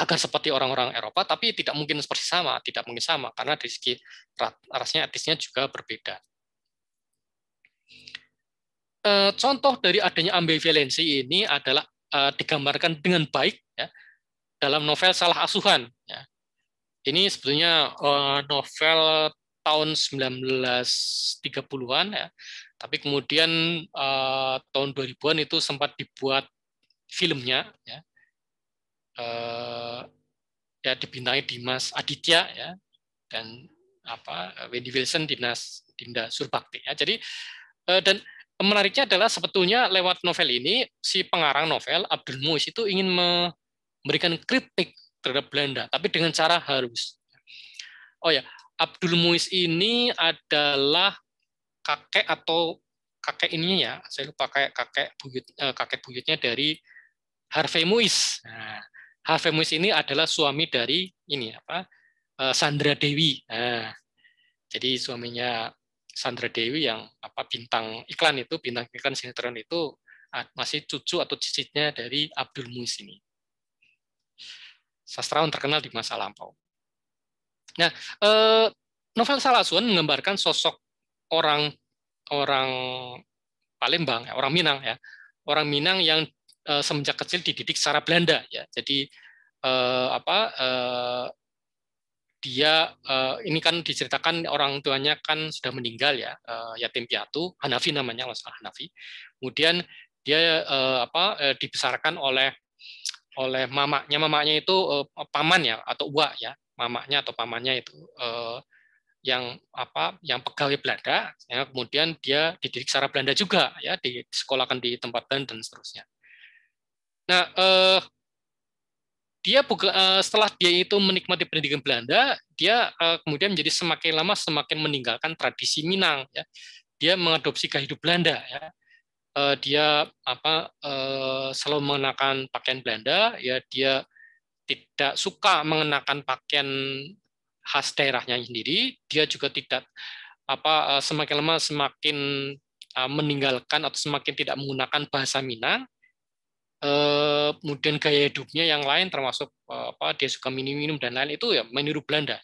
agar seperti orang-orang Eropa, tapi tidak mungkin seperti sama, tidak mungkin sama karena dari segi rasnya etisnya juga berbeda. Contoh dari adanya ambivalensi ini adalah digambarkan dengan baik ya, dalam novel Salah Asuhan. Ya. Ini sebetulnya novel tahun 1930-an, ya. Tapi kemudian tahun 2000-an itu sempat dibuat filmnya, ya. Ya dibintangi Dimas Aditya, ya, dan Wendy Wilson, Dinda Surbakti. Ya. Jadi dan menariknya adalah sebetulnya lewat novel ini si pengarang novel Abdul Muiz itu ingin memberikan kritik terhadap Belanda, tapi dengan cara halus. Oh ya, Abdul Muiz ini adalah kakek atau kakek ininya ya, saya lupa kakek buyutnya dari Harvey Muiz. Nah, Harvey Muiz ini adalah suami dari ini Sandra Dewi. Nah, jadi suaminya Sandra Dewi yang bintang iklan sinetron itu masih cucu atau cicitnya dari Abdul Muiz ini. Sastrawan terkenal di masa lampau. Nah, novel Salah Asuhan menggambarkan sosok orang Palembang, ya, orang Minang ya, orang Minang yang semenjak kecil dididik secara Belanda ya. Jadi dia ini kan diceritakan orang tuanya kan sudah meninggal ya, yatim piatu, Hanafi namanya, masalah Hanafi. Kemudian dia dibesarkan oleh mamanya itu paman ya atau uak ya, mamanya atau pamannya itu yang pegawai Belanda, ya, kemudian dia dididik secara Belanda juga ya, disekolahkan di tempat Belanda dan seterusnya. Nah, dia setelah dia itu menikmati pendidikan Belanda, dia kemudian menjadi semakin lama semakin meninggalkan tradisi Minang ya. Dia mengadopsi gaya hidup Belanda ya. Dia selalu mengenakan pakaian Belanda ya, dia tidak suka mengenakan pakaian khas daerahnya sendiri, dia juga tidak semakin lama semakin meninggalkan atau semakin tidak menggunakan bahasa Minang. Kemudian gaya hidupnya yang lain termasuk dia suka minum dan lain itu ya meniru Belanda.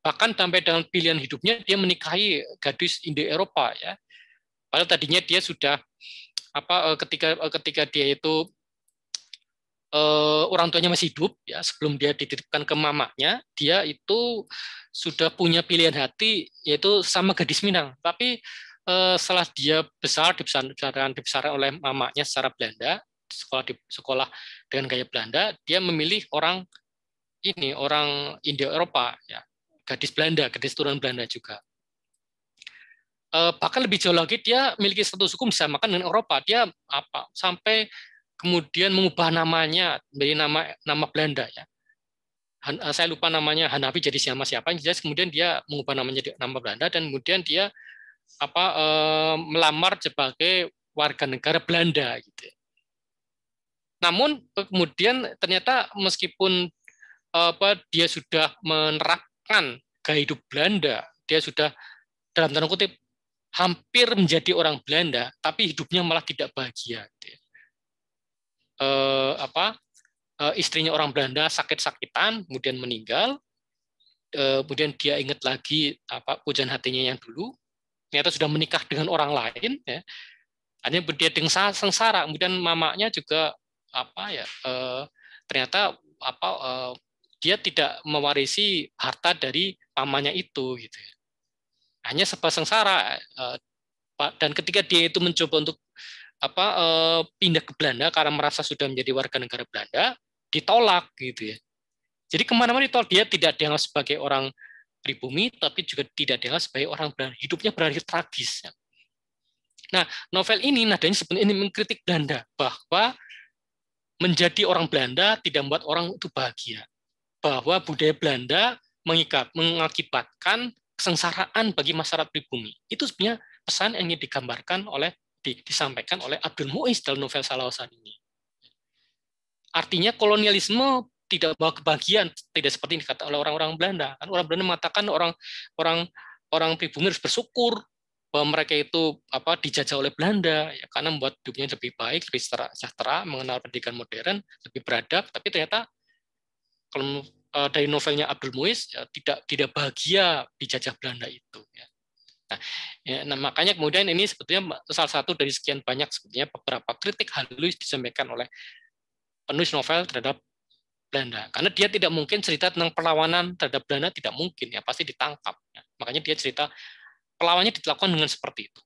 Bahkan sampai dengan pilihan hidupnya dia menikahi gadis Indo-Eropa ya. Padahal tadinya dia sudah ketika dia itu orang tuanya masih hidup ya, sebelum dia dititipkan ke mamanya, dia itu sudah punya pilihan hati yaitu sama gadis Minang. Tapi setelah dia dibesarkan oleh mamanya secara Belanda, sekolah dengan gaya Belanda, dia memilih orang Indo-Eropa ya. gadis Belanda, gadis turunan Belanda juga. Bahkan lebih jauh lagi, dia memiliki status hukum disamakan dengan Eropa. Dia sampai kemudian mengubah namanya menjadi nama Belanda, ya. Saya lupa namanya, Hanafi jadi siapa, jelas kemudian dia mengubah namanya jadi nama Belanda, dan kemudian dia melamar sebagai warga negara Belanda gitu. Namun kemudian ternyata meskipun dia sudah menerapkan gaya hidup Belanda, dia sudah dalam tanda kutip hampir menjadi orang Belanda, tapi hidupnya malah tidak bahagia. Istrinya orang Belanda sakit-sakitan, kemudian meninggal. Kemudian dia ingat lagi pujaan hatinya yang dulu, ternyata sudah menikah dengan orang lain. Ya. Hanya dia dengan sengsara. Kemudian mamanya juga ternyata dia tidak mewarisi harta dari pamannya itu, gitu. Hanya serba sengsara. Dan ketika dia itu mencoba untuk pindah ke Belanda karena merasa sudah menjadi warga negara Belanda, ditolak gitu ya. Jadi kemana-mana ditolak. Dia tidak dianggap sebagai orang pribumi, tapi juga tidak dianggap sebagai orang Belanda. Hidupnya berakhir tragis. Ya. Nah, novel ini nadanya sebenarnya ini mengkritik Belanda bahwa menjadi orang Belanda tidak membuat orang itu bahagia. Bahwa budaya Belanda mengakibatkan kesengsaraan bagi masyarakat pribumi. Itu sebenarnya pesan yang ingin disampaikan oleh Abdul Muiz dalam novel Salawasan ini. Artinya kolonialisme tidak bawa kebahagiaan, tidak seperti yang dikatakan oleh orang-orang Belanda. Kan orang Belanda mengatakan orang pribumi harus bersyukur bahwa mereka itu dijajah oleh Belanda, ya, karena membuat hidupnya lebih baik, lebih sejahtera, mengenal pendidikan modern, lebih beradab. Tapi ternyata kalau dari novelnya Abdul Muiz, ya, tidak bahagia dijajah Belanda itu. Ya. Nah, makanya kemudian ini sebetulnya salah satu dari sekian banyak sebetulnya beberapa kritik halus disampaikan oleh penulis novel terhadap Belanda. Karena dia tidak mungkin cerita tentang perlawanan terhadap Belanda, tidak mungkin, ya pasti ditangkap. Ya. Makanya dia cerita perlawanannya dilakukan dengan seperti itu.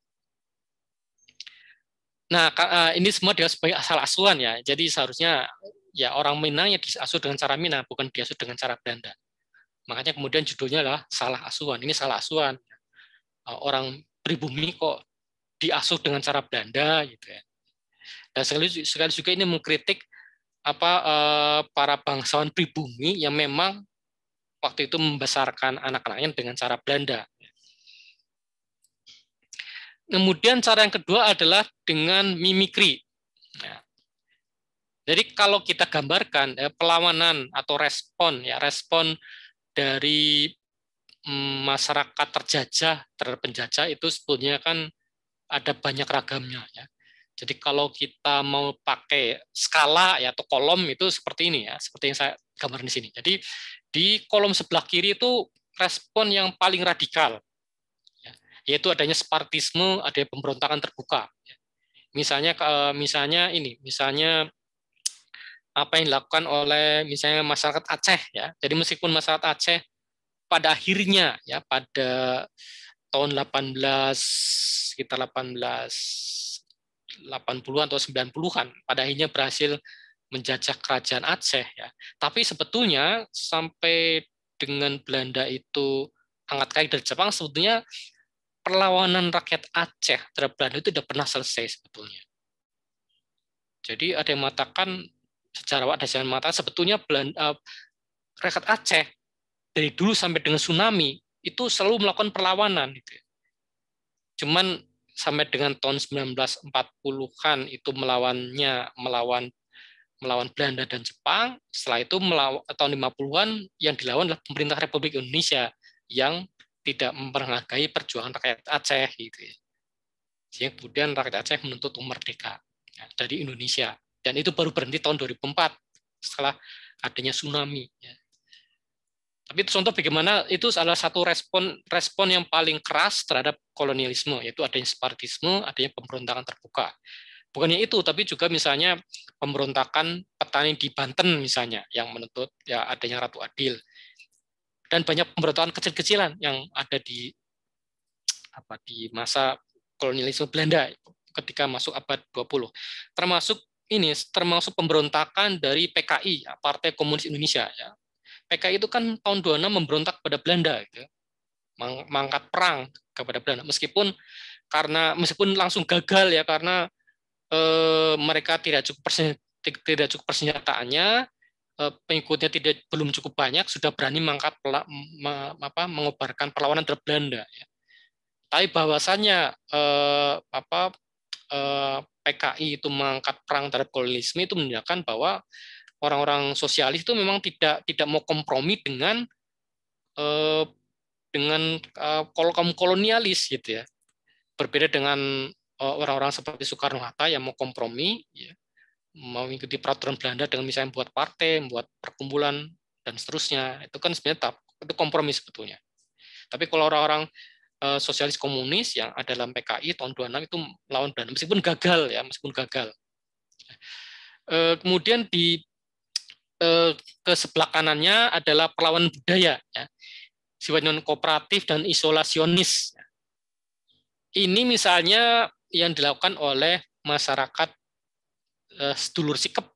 Nah, ini semua dia sebagai asal asuhan ya. Jadi seharusnya ya orang Minang ya diasuh dengan cara Minang, bukan diasuh dengan cara Belanda. Makanya kemudian judulnya adalah salah asuhan. Ini salah asuhan. Orang pribumi kok diasuh dengan cara Belanda gitu ya. Dan sekali juga ini mengkritik para bangsawan pribumi yang memang waktu itu membesarkan anak-anaknya dengan cara Belanda. Kemudian cara yang kedua adalah dengan mimikri. Nah, jadi kalau kita gambarkan perlawanan atau respon dari masyarakat terjajah terhadap penjajah itu sebetulnya kan ada banyak ragamnya. Ya. Jadi kalau kita mau pakai skala ya atau kolom itu seperti ini ya, seperti yang saya gambarkan di sini. Jadi di kolom sebelah kiri itu respon yang paling radikal, ya, yaitu adanya Spartisme, adanya pemberontakan terbuka. Misalnya apa yang dilakukan oleh misalnya masyarakat Aceh ya. Jadi meskipun masyarakat Aceh pada akhirnya ya pada tahun 1880-an atau 90-an pada akhirnya berhasil menjajah kerajaan Aceh ya. Tapi sebetulnya sampai dengan Belanda itu angkat kaki dari Jepang, sebetulnya perlawanan rakyat Aceh terhadap Belanda itu tidak pernah selesai sebetulnya. Jadi ada yang mengatakan sejarawan ada yang mengatakan sebetulnya rakyat Aceh dari dulu sampai dengan tsunami itu selalu melakukan perlawanan gitu. Cuman sampai dengan tahun 1940-an itu melawan Belanda dan Jepang. Setelah itu tahun 50-an yang dilawan adalah pemerintah Republik Indonesia yang tidak menghargai perjuangan rakyat Aceh gitu ya. Sehingga kemudian rakyat Aceh menuntut merdeka dari Indonesia, dan itu baru berhenti tahun 2004 setelah adanya tsunami. Tapi itu contoh bagaimana itu salah satu respon yang paling keras terhadap kolonialisme, yaitu adanya Spartisme, adanya pemberontakan terbuka. Bukannya itu, tapi juga misalnya pemberontakan petani di Banten misalnya yang menuntut ya adanya Ratu Adil, dan banyak pemberontakan kecil-kecilan yang ada di masa kolonialisme Belanda ketika masuk abad 20. Termasuk pemberontakan dari PKI, Partai Komunis Indonesia. Ya. PKI itu kan tahun 26 memberontak pada Belanda, gitu. Mengangkat perang kepada Belanda. Meskipun langsung gagal ya, karena mereka tidak cukup persenjataannya, pengikutnya belum cukup banyak, sudah berani mengobarkan perlawanan terhadap Belanda. Ya. Tapi bahwasannya PKI itu mengangkat perang terhadap kolonialisme itu menunjukkan bahwa orang-orang sosialis itu memang tidak mau kompromi dengan kaum kolonialis gitu ya. Berbeda dengan orang-orang seperti Soekarno-Hatta yang mau kompromi, ya, mau mengikuti peraturan Belanda dengan misalnya membuat partai, membuat perkumpulan dan seterusnya. Itu kan sebenarnya itu kompromi sebetulnya. Tapi kalau orang-orang sosialis komunis yang ada dalam PKI tahun 26 itu melawan Belanda meskipun gagal. Kemudian di ke sebelah kanannya adalah perlawanan budaya, ya, sifatnya non kooperatif dan isolasionis. Ini misalnya yang dilakukan oleh masyarakat sedulur sikep.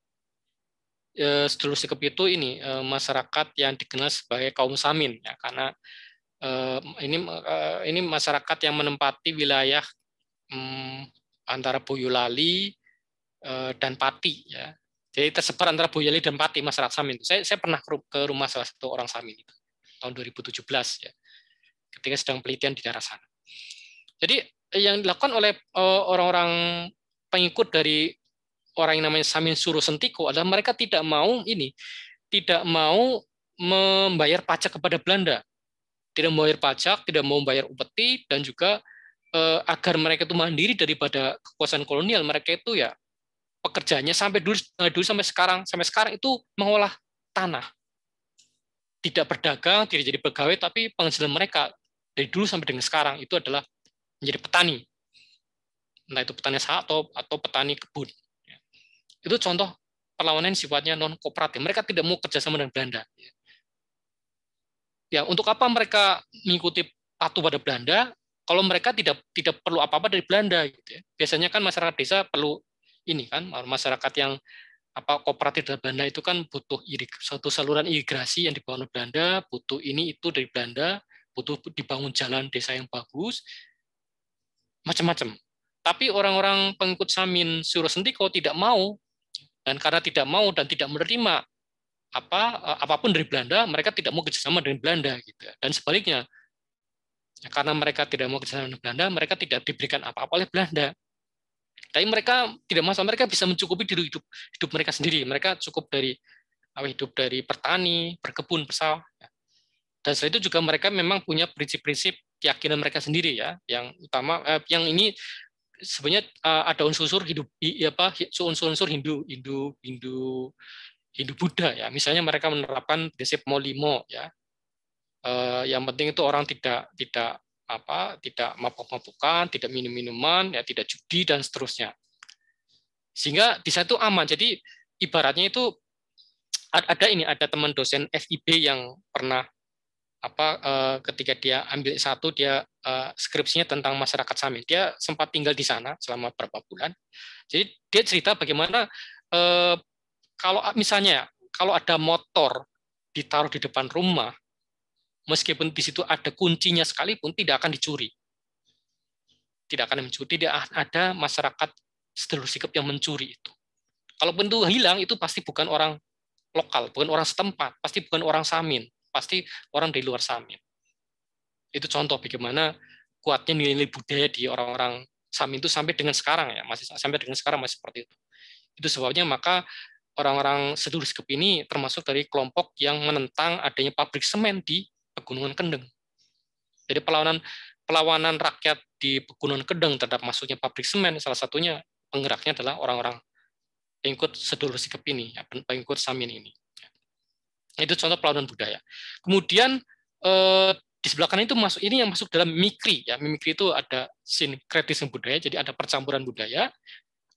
Sedulur sikep itu ini masyarakat yang dikenal sebagai kaum Samin, ya, karena ini masyarakat yang menempati wilayah antara Boyolali dan Pati, ya. Jadi tersebar antara Boyolali dan Pati masyarakat Samin. Saya pernah ke rumah salah satu orang Samin itu tahun 2017 ya, ketika sedang penelitian di daerah sana. Jadi yang dilakukan oleh orang-orang pengikut dari orang yang namanya Samin Suro Sentiko adalah mereka tidak mau membayar pajak kepada Belanda, tidak membayar pajak, tidak mau membayar upeti, dan juga agar mereka itu mandiri daripada kekuasaan kolonial. Mereka itu ya pekerjaannya sampai dulu sampai sekarang itu mengolah tanah, tidak berdagang, tidak jadi pegawai, tapi penghasilan mereka dari dulu sampai dengan sekarang itu adalah menjadi petani, entah itu petani sawah atau petani kebun. Itu contoh perlawanan sifatnya non kooperatif. Mereka tidak mau kerjasama dengan Belanda. Ya, untuk apa mereka mengikuti patuh pada Belanda kalau mereka tidak perlu apa-apa dari Belanda? Gitu ya. Biasanya kan masyarakat desa perlu ini kan, masyarakat yang kooperatif dari Belanda itu kan butuh suatu saluran irigasi yang dibangun oleh Belanda, butuh ini itu dari Belanda, butuh dibangun jalan desa yang bagus, macam-macam. Tapi orang-orang pengikut Samin Suro Sentiko tidak mau, dan karena tidak mau dan tidak menerima apapun dari Belanda, mereka tidak mau kerjasama dengan Belanda gitu. Dan sebaliknya, karena mereka tidak mau kerjasama dengan Belanda, mereka tidak diberikan apa-apa oleh Belanda. Tapi mereka tidak masalah, mereka bisa mencukupi diri hidup mereka sendiri. Mereka cukup hidup dari bertani, berkebun, bersawah. Dan selain itu juga mereka memang punya prinsip-prinsip keyakinan mereka sendiri, ya. Yang utama, yang ini sebenarnya ada unsur-unsur unsur-unsur Hindu Buddha, ya. Misalnya mereka menerapkan prinsip molimo, ya. Yang penting itu orang tidak mabuk-mabukan, tidak minum-minuman, ya, tidak judi dan seterusnya. Sehingga di situ aman. Jadi ibaratnya itu ada teman dosen FIB yang pernah ketika dia ambil S1, dia skripsinya tentang masyarakat Samin. Dia sempat tinggal di sana selama beberapa bulan. Jadi dia cerita bagaimana kalau misalnya kalau ada motor ditaruh di depan rumah, meskipun di situ ada kuncinya sekalipun, tidak akan dicuri. Tidak akan mencuri, tidak ada masyarakat sedulur sikep yang mencuri itu. Kalaupun itu hilang, itu pasti bukan orang lokal, bukan orang setempat, pasti bukan orang Samin, pasti orang dari luar Samin. Itu contoh bagaimana kuatnya nilai-nilai budaya di orang-orang Samin itu sampai dengan sekarang, ya, masih seperti itu. Itu sebabnya maka orang-orang sedulur sikep ini termasuk dari kelompok yang menentang adanya pabrik semen di Pegunungan Kendeng. Jadi perlawanan rakyat di Pegunungan Kendeng terhadap masuknya pabrik semen, salah satunya penggeraknya adalah orang-orang pengikut sedulur sikep ini, ya, pengikut Samin ini. Itu contoh perlawanan budaya. Kemudian di sebelah kanan itu yang masuk dalam mimikri, ya. Mimikri itu ada sinkretisme budaya, jadi ada percampuran budaya,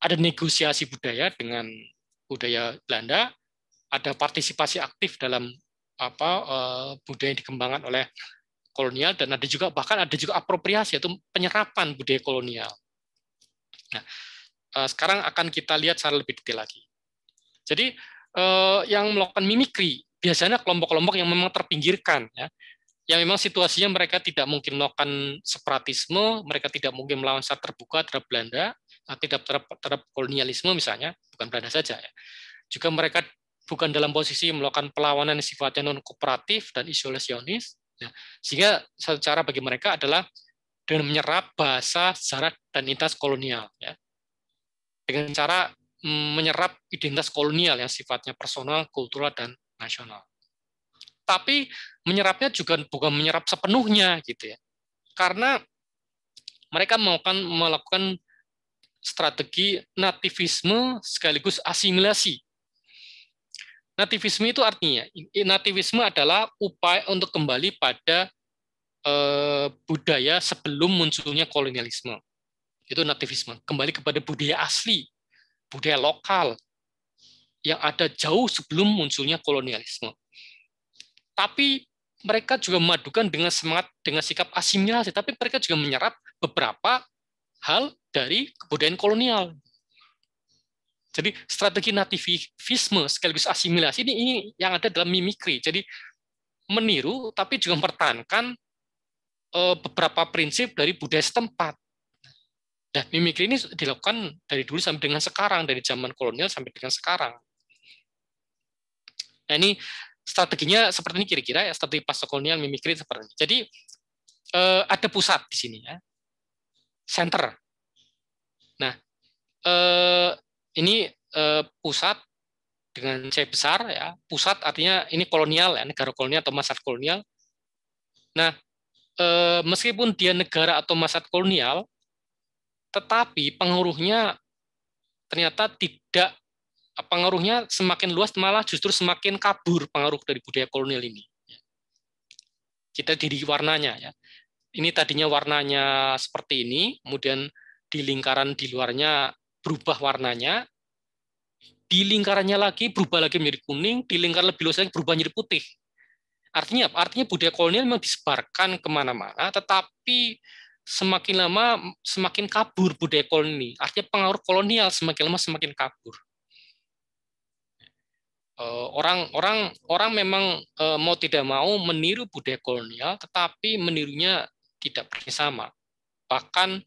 ada negosiasi budaya dengan budaya Belanda, ada partisipasi aktif dalam budaya yang dikembangkan oleh kolonial, dan bahkan ada juga apropriasi, yaitu penyerapan budaya kolonial. Nah, sekarang akan kita lihat secara lebih detail lagi. Jadi yang melakukan mimikri biasanya kelompok-kelompok yang memang terpinggirkan, ya, yang memang situasinya mereka tidak mungkin melakukan separatisme, mereka tidak mungkin melawan secara terbuka terhadap Belanda, tidak terhadap kolonialisme misalnya, bukan Belanda saja, ya. Juga mereka bukan dalam posisi melakukan perlawanan yang sifatnya non kooperatif dan isolasionis, ya. Sehingga satu cara bagi mereka adalah dengan menyerap bahasa, sejarah, dan identitas kolonial, ya. Dengan cara menyerap identitas kolonial yang sifatnya personal, kultural, dan nasional. Tapi menyerapnya juga bukan menyerap sepenuhnya gitu ya. Karena mereka melakukan strategi nativisme sekaligus asimilasi. Nativisme itu artinya, nativisme adalah upaya untuk kembali pada budaya sebelum munculnya kolonialisme. Itu nativisme, kembali kepada budaya asli, budaya lokal yang ada jauh sebelum munculnya kolonialisme. Tapi mereka juga memadukan dengan semangat, dengan sikap asimilasi, tapi mereka juga menyerap beberapa hal dari kebudayaan kolonial. Jadi strategi nativisme sekaligus asimilasi ini yang ada dalam mimikri. Jadi meniru, tapi juga mempertahankan beberapa prinsip dari budaya setempat. Dan mimikri ini dilakukan dari dulu sampai dengan sekarang, dari zaman kolonial sampai dengan sekarang. Nah ini strateginya seperti ini kira-kira ya, strategi pasca-kolonial mimikri seperti ini. Jadi ada pusat di sini ya, center. Nah ini pusat dengan C besar ya, pusat artinya ini kolonial ya, negara kolonial atau masyarakat kolonial. Nah meskipun dia negara atau masyarakat kolonial, tetapi pengaruhnya ternyata tidak, pengaruhnya semakin luas, malah justru semakin kabur pengaruh dari budaya kolonial ini. Kita di warnanya ya. Ini tadinya warnanya seperti ini, kemudian di lingkaran di luarnya berubah warnanya, di lingkarannya lagi berubah lagi menjadi kuning, di lingkaran lebih luas lagi berubah menjadi putih. Artinya apa? Artinya budaya kolonial memang disebarkan kemana-mana, tetapi semakin lama semakin kabur budaya koloni. Artinya pengaruh kolonial semakin lama semakin kabur. Orang memang mau tidak mau meniru budaya kolonial, tetapi menirunya tidak bersama. Bahkan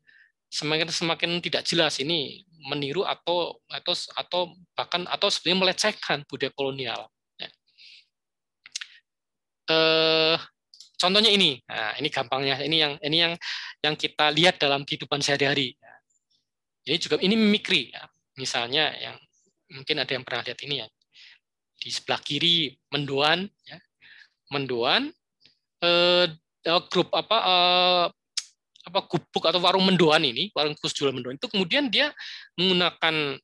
semakin tidak jelas ini meniru atau bahkan sebenarnya melecehkan budaya kolonial. Contohnya ini, nah, ini gampangnya, ini yang kita lihat dalam kehidupan sehari-hari. Ini juga ini mimikri, ya. Misalnya yang mungkin ada yang pernah lihat ini ya, di sebelah kiri mendoan, ya. Mendoan, grup gubuk atau warung mendoan ini, warung khusus jual mendoan itu kemudian dia menggunakan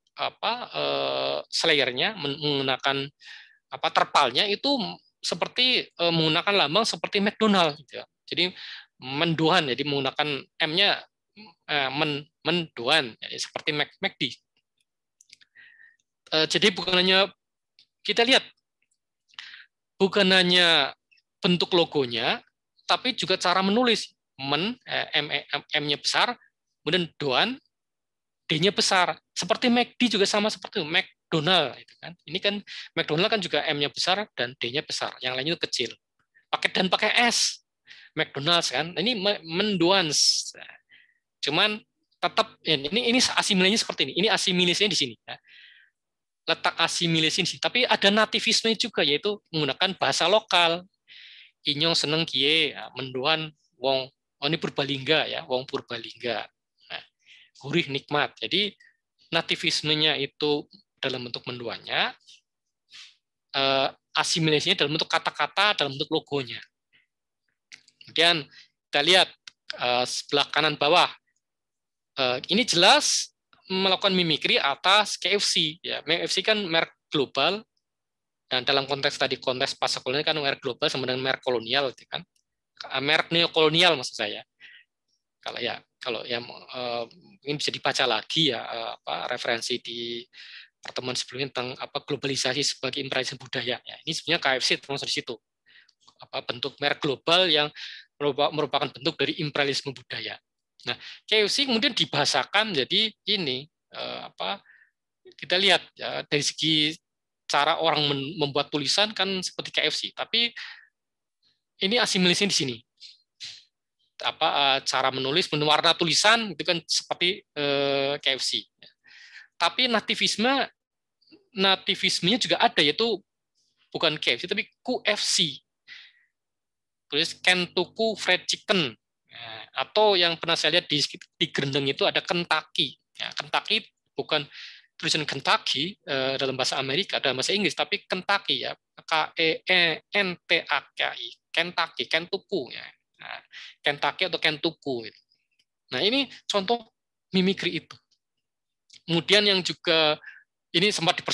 slayernya, menggunakan terpalnya itu seperti menggunakan lambang seperti McDonald gitu ya. Jadi mendoan, jadi menggunakan M-nya mendoan, ya, seperti McD. Jadi bukan hanya kita lihat, bukan hanya bentuk logonya, tapi juga cara menulis. M-nya besar, kemudian doan, D-nya besar. Seperti McD juga sama seperti McDonald. Ini kan McDonald kan juga M-nya besar dan D-nya besar. Yang lainnya itu kecil. Pakai S. McDonald's kan. Ini mendoans. Cuman tetap ini asimilasinya seperti ini. Ini asimilasinya di sini. Letak asimilasi di sini. Tapi ada nativisme juga, yaitu menggunakan bahasa lokal. Inyong seneng kie, mendoan wong. Oh ini Purbalingga ya, wong Purbalingga. Nah, gurih nikmat. Jadi nativismenya itu dalam bentuk mendoannya, asimilasinya dalam bentuk kata-kata, dalam bentuk logonya. Kemudian kita lihat sebelah kanan bawah. Ini jelas melakukan mimikri atas KFC. Ya, KFC kan merek global, dan dalam konteks tadi konteks pasca kolonial kan merek global sama dengan merek kolonial, kan? Merek neokolonial maksud saya. Kalau yang mungkin bisa dibaca lagi ya referensi di pertemuan sebelumnya tentang globalisasi sebagai imperialisme budaya. Ya, ini sebenarnya KFC termasuk di situ. Bentuk merek global yang merupakan bentuk dari imperialisme budaya. Nah, KFC kemudian dibahasakan jadi ini kita lihat ya, dari segi cara orang membuat tulisan kan seperti KFC, tapi ini asimilasinya di sini. Cara menulis, warna tulisan itu kan seperti KFC. Tapi nativismenya juga ada, yaitu bukan KFC tapi QFC. Tulis Kentucky Fried Chicken. Atau yang pernah saya lihat di Grendeng itu ada Kentucky. Ya, Kentucky bukan tulisan Kentucky dalam bahasa Amerika, dalam bahasa Inggris, tapi Kentucky ya, Kentucky, Kentucky ya. Nah, Kentucky atau Kentucky. Nah, ini contoh mimikri itu. Kemudian yang juga ini sempat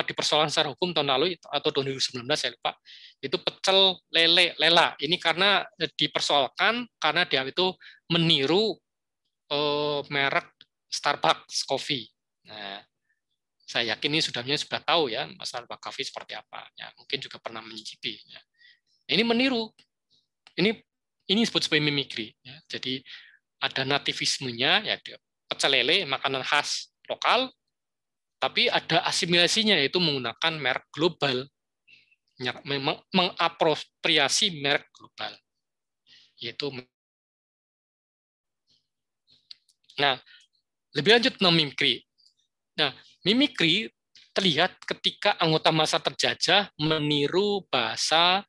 dipersoalkan secara hukum tahun lalu atau 2019 saya lupa, itu pecel lele lela. Ini karena dipersoalkan karena dia itu meniru merek Starbucks Coffee. Nah, saya yakin ini sudah tahu ya Starbucks Coffee seperti apa. Ya, mungkin juga pernah menyicipi. Ya. Ini meniru. Ini disebut sebagai mimikri. Ya. Jadi ada nativismenya, ya pecel lele makanan khas lokal. Tapi ada asimilasinya, yaitu menggunakan merek global, memang mengapropriasi merek global, yaitu. Nah, lebih lanjut tentang mimikri. Nah, mimikri terlihat ketika anggota massa terjajah meniru bahasa,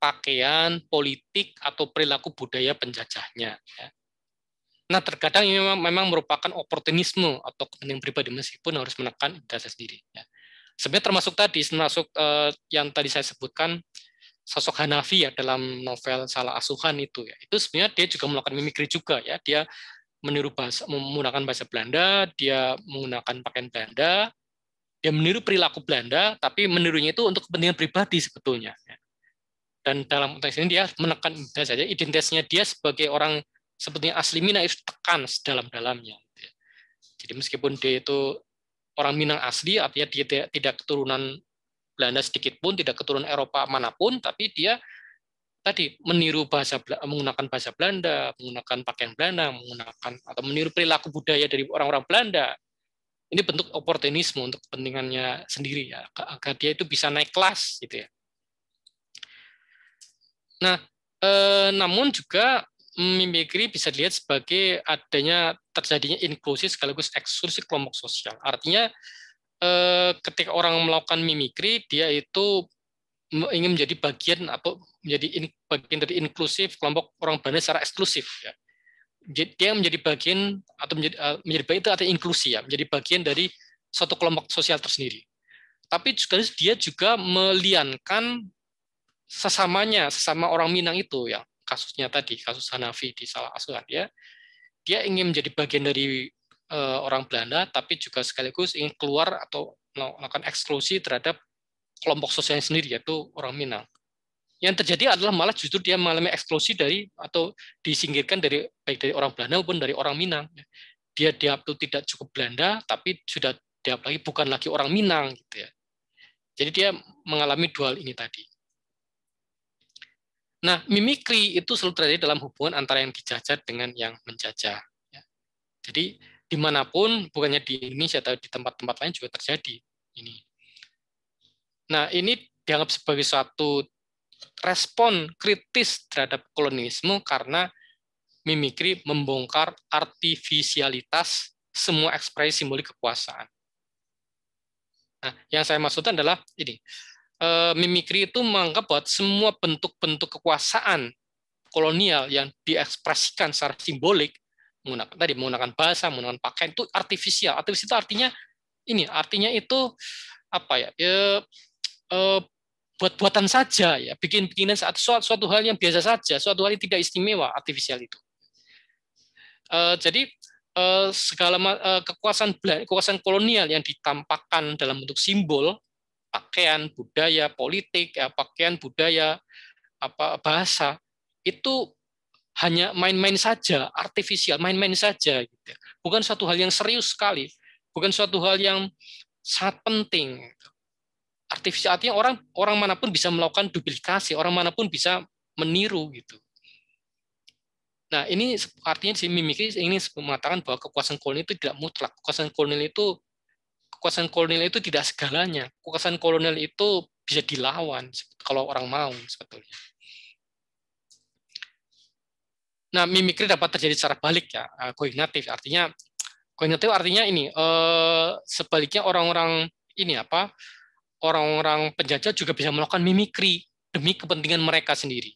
pakaian, politik, atau perilaku budaya penjajahnya. Nah, terkadang ini memang merupakan oportunisme atau kepentingan pribadi, meskipun harus menekan identitas sendiri. Ya. Sebenarnya termasuk yang tadi saya sebutkan, sosok Hanafi ya dalam novel Salah Asuhan itu ya. Itu sebenarnya dia juga melakukan mimikri juga ya. Dia menggunakan bahasa Belanda, dia menggunakan pakaian Belanda, dia meniru perilaku Belanda, tapi menirunya itu untuk kepentingan pribadi sebetulnya. Ya. Dan dalam konteks ini dia menekan identitasnya dia sebagai orang sebetulnya asli Minang itu tekan sedalam-dalamnya. Jadi meskipun dia itu orang Minang asli, artinya dia tidak keturunan Belanda sedikit pun, tidak keturunan Eropa manapun, tapi dia tadi menggunakan bahasa Belanda, menggunakan pakaian Belanda, atau meniru perilaku budaya dari orang-orang Belanda. Ini bentuk oportunisme untuk kepentingannya sendiri ya, agar dia itu bisa naik kelas gitu ya. Nah, namun juga mimikri bisa dilihat sebagai terjadinya inklusi sekaligus eksklusi kelompok sosial. Artinya ketika orang melakukan mimikri, dia itu ingin menjadi bagian atau menjadi bagian dari inklusif kelompok orang Belanda secara eksklusif. Ya. Dia menjadi bagian atau menjadi bagian itu artinya inklusi ya, menjadi bagian dari suatu kelompok sosial tersendiri. Tapi juga dia juga meliankan sesama orang Minang itu yang kasusnya tadi, kasus Hanafi di Salah Asuhan, dia ingin menjadi bagian dari orang Belanda, tapi juga sekaligus ingin keluar atau melakukan eksklusi terhadap kelompok sosialnya sendiri, yaitu orang Minang. Yang terjadi adalah malah justru dia mengalami eksklusi atau disingkirkan baik dari orang Belanda maupun dari orang Minang. Dia itu tidak cukup Belanda, tapi sudah dianggap lagi bukan lagi orang Minang, gitu ya. Jadi dia mengalami dual ini tadi. Nah, mimikri itu selalu terjadi dalam hubungan antara yang dijajah dengan yang menjajah. Jadi dimanapun, bukannya di Indonesia atau di tempat-tempat lain juga terjadi ini. Nah, ini dianggap sebagai suatu respon kritis terhadap kolonialisme karena mimikri membongkar artifisialitas semua ekspresi simbolik kekuasaan. Nah, yang saya maksudkan adalah ini. Mimikri itu menganggap bahwa semua bentuk-bentuk kekuasaan kolonial yang diekspresikan secara simbolik menggunakan bahasa, menggunakan pakaian itu artifisial. Artifisial itu artinya itu apa ya? Buat-buatan saja ya, bikin-bikinan suatu hal yang biasa saja, suatu hal yang tidak istimewa, artifisial itu. Jadi segala kekuasaan kolonial yang ditampakkan dalam bentuk simbol, pakaian, budaya, politik, pakaian, budaya, bahasa, itu hanya main-main saja, artifisial, main-main saja. Gitu. Bukan suatu hal yang serius sekali, bukan suatu hal yang sangat penting. Artifisial artinya orang manapun bisa melakukan duplikasi, orang manapun bisa meniru gitu. Nah, ini artinya si mimikri ini mengatakan bahwa kekuasaan kolonial itu tidak mutlak. Kekuasaan kolonial itu kekuasaan kolonial itu tidak segalanya. Kekuasaan kolonial itu bisa dilawan kalau orang mau sebetulnya. Nah, mimikri dapat terjadi secara balik ya, koordinatif. Koordinatif artinya ini sebaliknya orang-orang ini apa? Orang-orang penjajah juga bisa melakukan mimikri demi kepentingan mereka sendiri.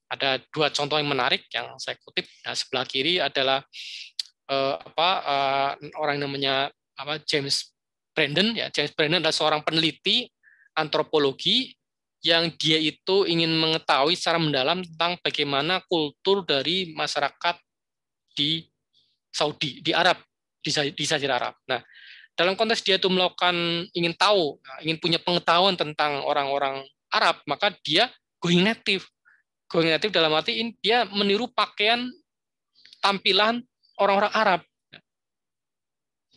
Ada dua contoh yang menarik yang saya kutip. Nah, sebelah kiri adalah orang namanya James Brandon ya. James Brandon adalah seorang peneliti antropologi yang dia itu ingin mengetahui secara mendalam tentang bagaimana kultur dari masyarakat di Saudi, di Arab, di Jazirah Arab. Nah, dalam konteks dia itu melakukan ingin tahu, ingin punya pengetahuan tentang orang-orang Arab, maka dia going native. Going native dalam arti dia meniru pakaian tampilan orang-orang Arab.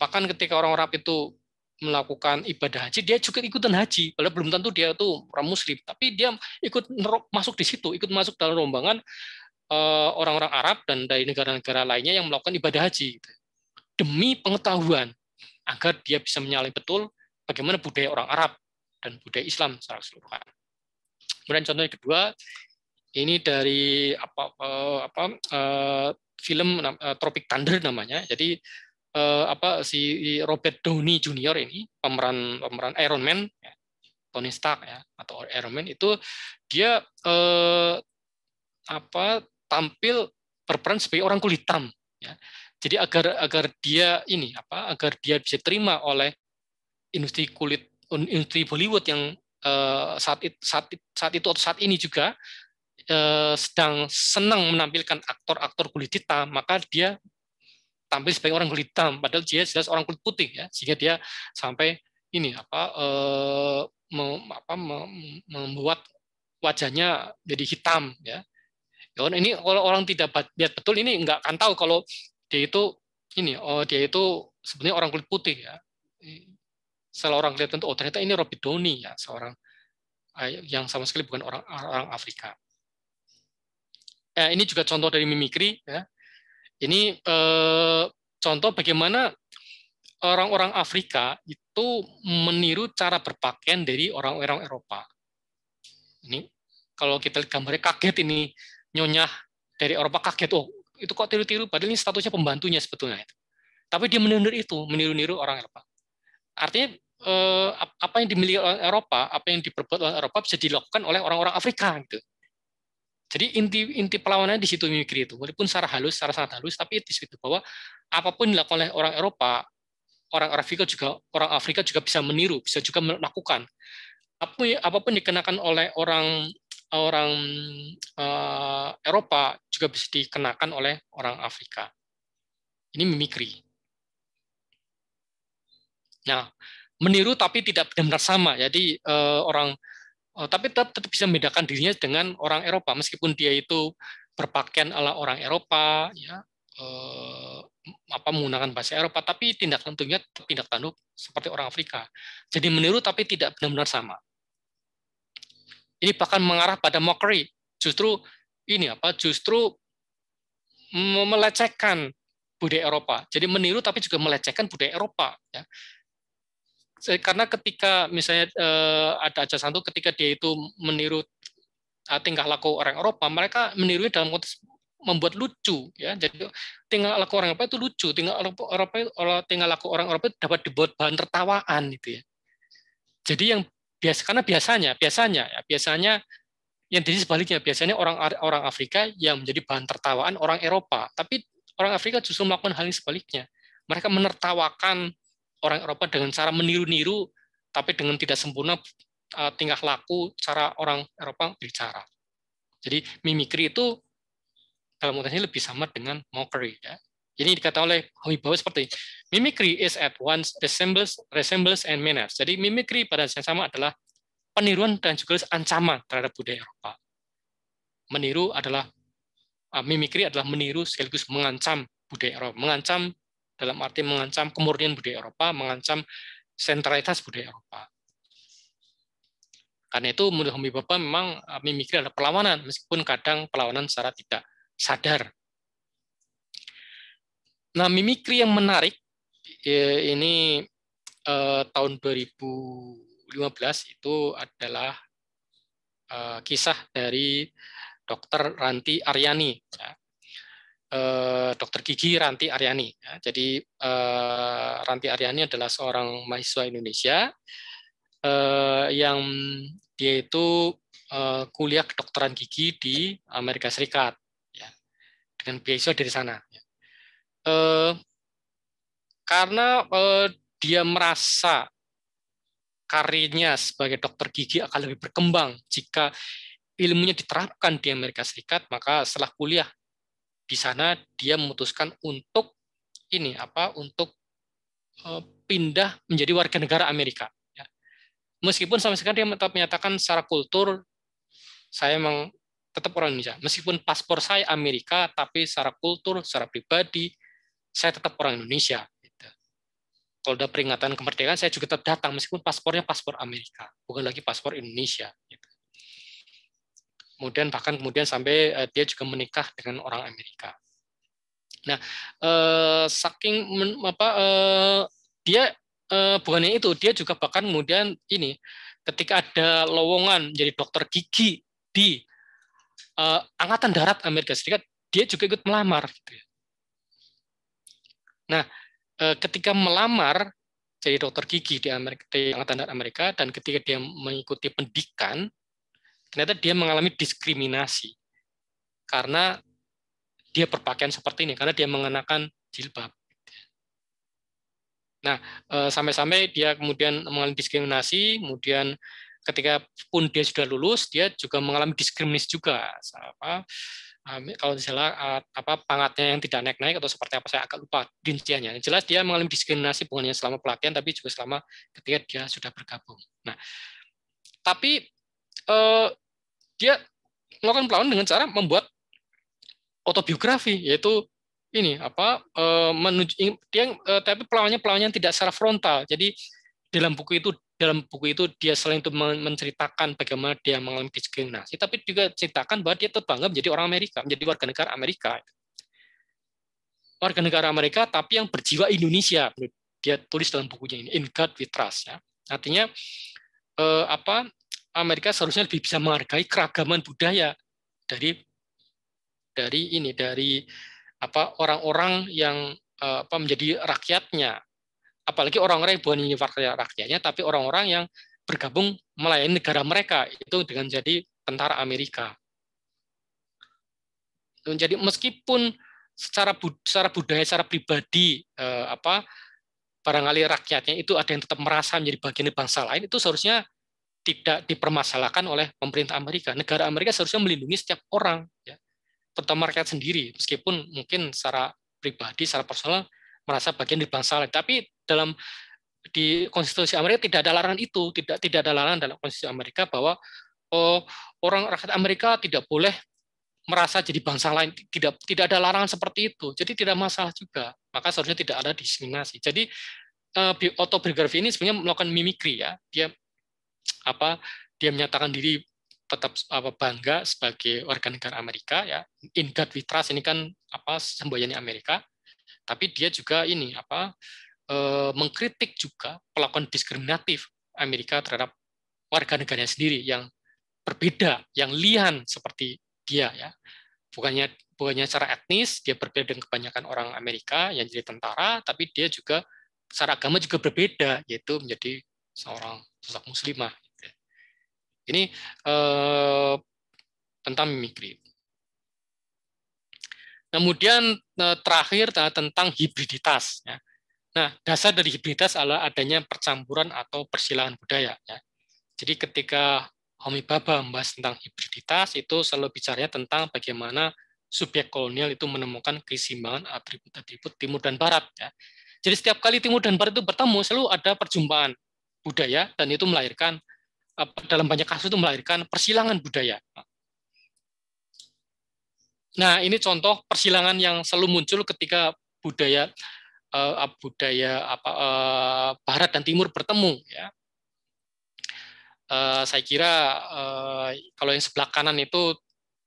Bahkan ketika orang Arab itu melakukan ibadah haji, dia juga ikutan haji. Padahal belum tentu dia itu orang Muslim, tapi dia ikut masuk di situ, ikut masuk dalam rombongan orang-orang Arab dan dari negara-negara lainnya yang melakukan ibadah haji demi pengetahuan agar dia bisa menyalahi betul bagaimana budaya orang Arab dan budaya Islam secara keseluruhan. Kemudian contoh yang kedua, ini dari film Tropic Thunder namanya. Jadi si Robert Downey Jr. ini pemeran Iron Man, ya, Tony Stark ya, atau Iron Man itu dia tampil berperan sebagai orang kulit hitam. Ya. Jadi agar dia bisa terima oleh industri Bollywood yang saat itu atau saat ini juga sedang senang menampilkan aktor-aktor kulit hitam, maka dia tampil sebagai orang kulit hitam, padahal dia jelas orang kulit putih ya, sehingga dia sampai ini membuat wajahnya jadi hitam ya. Ini kalau orang tidak lihat betul ini nggak akan tahu kalau dia itu sebenarnya orang kulit putih ya. Setelah orang lihat tentu ternyata ini Robert Downey ya, seorang yang sama sekali bukan orang Afrika. Ini juga contoh dari mimikri ya. Ini contoh bagaimana orang-orang Afrika itu meniru cara berpakaian dari orang-orang Eropa. Ini kalau kita lihat gambarnya kaget ini, nyonya dari Eropa kaget, oh itu kok tiru-tiru, padahal ini statusnya pembantunya sebetulnya. Tapi dia meniru-niru orang Eropa. Artinya apa yang dimiliki oleh Eropa, apa yang diperbuat oleh Eropa bisa dilakukan oleh orang-orang Afrika gitu. Jadi inti perlawanannya di situ mimikri itu, walaupun secara sangat halus, tapi di situ bahwa apapun dilakukan oleh orang Eropa, orang Afrika juga bisa meniru, bisa juga melakukan. Apapun dikenakan oleh orang Eropa juga bisa dikenakan oleh orang Afrika. Ini mimikri. Nah, meniru tapi tidak benar-benar sama. Jadi tapi tetap bisa membedakan dirinya dengan orang Eropa, meskipun dia itu berpakaian ala orang Eropa, ya, menggunakan bahasa Eropa, tapi tindak tanduk seperti orang Afrika. Jadi meniru tapi tidak benar-benar sama. Ini bahkan mengarah pada mockery, justru melecehkan budaya Eropa. Jadi meniru tapi juga melecehkan budaya Eropa. Ya. Karena ketika misalnya ada aja satu ketika dia itu meniru tingkah laku orang Eropa, mereka menirunya dalam konteks membuat lucu ya. Jadi tingkah laku orang Eropa itu lucu, tingkah laku orang Eropa itu dapat dibuat bahan tertawaan gitu ya. Jadi yang biasanya yang jadi sebaliknya, biasanya orang Afrika yang menjadi bahan tertawaan orang Eropa, tapi orang Afrika justru melakukan hal yang sebaliknya. Mereka menertawakan orang Eropa dengan cara meniru-niru, tapi dengan tidak sempurna tingkah laku cara orang Eropa bicara. Jadi mimikri itu dalam konteks ini lebih sama dengan mockery. Ya. Ini dikatakan oleh Homibawa seperti mimicry is at once resemblance and menace. Jadi mimikri pada saat yang sama adalah peniruan dan juga ancaman terhadap budaya Eropa. Mimikri adalah meniru sekaligus mengancam budaya Eropa, mengancam dalam arti mengancam kemurnian budaya Eropa, mengancam sentralitas budaya Eropa. Karena itu menurut Homibawa memang mimikri adalah perlawanan, meskipun kadang perlawanan secara tidak sadar. Nah, mimikri yang menarik ini tahun 2015 itu adalah kisah dari Dr. Ranti Aryani, ya. Dr. Gigi Ranti Aryani. Ya. Jadi Ranti Aryani adalah seorang mahasiswa Indonesia yang dia itu kuliah kedokteran gigi di Amerika Serikat, ya, dengan beasiswa dari sana. Ya. Karena dia merasa karirnya sebagai dokter gigi akan lebih berkembang jika ilmunya diterapkan di Amerika Serikat, maka setelah kuliah di sana dia memutuskan untuk untuk pindah menjadi warga negara Amerika. Ya. Meskipun sampai sekarang dia tetap menyatakan secara kultur saya memang tetap orang Indonesia. Meskipun paspor saya Amerika, tapi secara kultur, secara pribadi saya tetap orang Indonesia. Kalau udah peringatan kemerdekaan, saya juga tetap datang, meskipun paspornya paspor Amerika, bukan lagi paspor Indonesia. Kemudian sampai dia juga menikah dengan orang Amerika. Nah, dia bukannya itu, dia juga bahkan kemudian ketika ada lowongan menjadi dokter gigi di Angkatan Darat Amerika Serikat, dia juga ikut melamar. Nah, ketika melamar jadi dokter gigi di Angkatan Darat Amerika, dan ketika dia mengikuti pendidikan, ternyata dia mengalami diskriminasi karena dia berpakaian seperti ini, karena dia mengenakan jilbab. Nah, sampai-sampai dia kemudian mengalami diskriminasi, kemudian ketika pun dia sudah lulus, dia juga mengalami diskriminasi juga. Kalau misalnya pangkatnya yang tidak naik-naik atau seperti apa, saya agak lupa rinciannya. Yang jelas dia mengalami diskriminasi bukan hanya selama pelatihan, tapi juga selama ketika dia sudah bergabung. Nah, tapi dia melakukan perlawanan dengan cara membuat autobiografi, yaitu tapi pelawannya tidak secara frontal. Jadi dalam buku itu dia selain itu menceritakan bagaimana dia mengalami diskriminasi, tapi juga ceritakan bahwa dia tetap bangga menjadi orang Amerika, menjadi warga negara Amerika. Warga negara Amerika tapi yang berjiwa Indonesia. Dia tulis dalam bukunya ini, In God We Trust, ya. Artinya Amerika seharusnya lebih bisa menghargai keragaman budaya dari orang-orang yang menjadi rakyatnya. Apalagi orang-orang yang bukan hanya rakyatnya, tapi orang-orang yang bergabung melayani negara mereka, itu dengan jadi tentara Amerika. Jadi meskipun secara budaya, secara pribadi, barangkali rakyatnya itu ada yang tetap merasa menjadi bagian dari bangsa lain, itu seharusnya tidak dipermasalahkan oleh pemerintah Amerika. Negara Amerika seharusnya melindungi setiap orang, ya, terutama rakyat sendiri, meskipun mungkin secara pribadi, secara personal merasa bagian dari bangsa lain. Tapi di konstitusi Amerika tidak ada larangan itu, tidak ada larangan dalam konstitusi Amerika bahwa orang rakyat Amerika tidak boleh merasa jadi bangsa lain, tidak ada larangan seperti itu. Jadi tidak masalah juga. Maka seharusnya tidak ada diskriminasi. Jadi autobiografi ini sebenarnya melakukan mimikri, ya. Dia menyatakan diri tetap bangga sebagai warga negara Amerika, ya. In God We Trust ini kan semboyannya Amerika. Tapi dia juga mengkritik juga perlakuan diskriminatif Amerika terhadap warga negaranya sendiri yang berbeda, yang lian seperti dia, ya. Bukannya secara etnis dia berbeda dengan kebanyakan orang Amerika yang jadi tentara, tapi dia juga secara agama juga berbeda, yaitu menjadi seorang sosok muslimah. Ini tentang mimikri. Kemudian terakhir tentang hibriditas. Ya. Nah, dasar dari hibriditas adalah adanya percampuran atau persilangan budaya. Ya. Jadi ketika Homi Bhabha membahas tentang hibriditas, itu selalu bicaranya tentang bagaimana subjek kolonial itu menemukan keseimbangan atribut-atribut Timur dan Barat. Ya. Jadi setiap kali Timur dan Barat itu bertemu, selalu ada perjumpaan budaya, dan itu melahirkan, dalam banyak kasus itu melahirkan persilangan budaya. Nah, ini contoh persilangan yang selalu muncul ketika budaya Barat dan Timur bertemu. Ya. Saya kira kalau yang sebelah kanan itu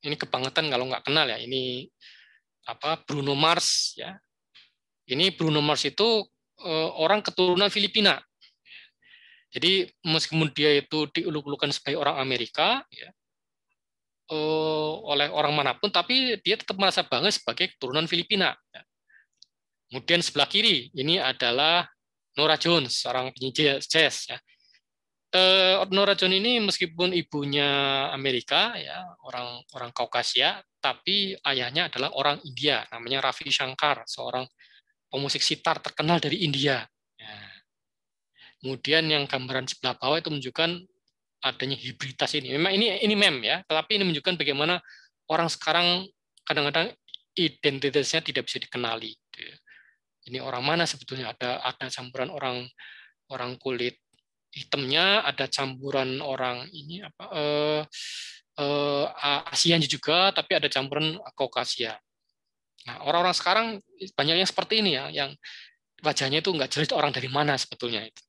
ini kebangetan kalau nggak kenal, ya. Ini Bruno Mars, ya. Ini Bruno Mars itu orang keturunan Filipina. Jadi meskipun dia itu dieluk-elukan sebagai orang Amerika, ya, oleh orang manapun, tapi dia tetap merasa bangga sebagai keturunan Filipina. Ya. Kemudian sebelah kiri ini adalah Norah Jones, seorang penyanyi jazz. Ya. Norah Jones ini meskipun ibunya Amerika, ya orang orang Kaukasia, tapi ayahnya adalah orang India, namanya Ravi Shankar, seorang pemusik sitar terkenal dari India. Ya. Kemudian yang gambaran sebelah bawah itu menunjukkan adanya hibriditas ini. Memang ini meme ya, tetapi ini menunjukkan bagaimana orang sekarang kadang-kadang identitasnya tidak bisa dikenali. Ini orang mana sebetulnya? Ada campuran orang orang kulit hitamnya, ada campuran orang ini apa Asia juga, tapi ada campuran Kaukasia. Nah, orang-orang sekarang banyak yang seperti ini ya, yang wajahnya itu nggak jelas orang dari mana sebetulnya itu.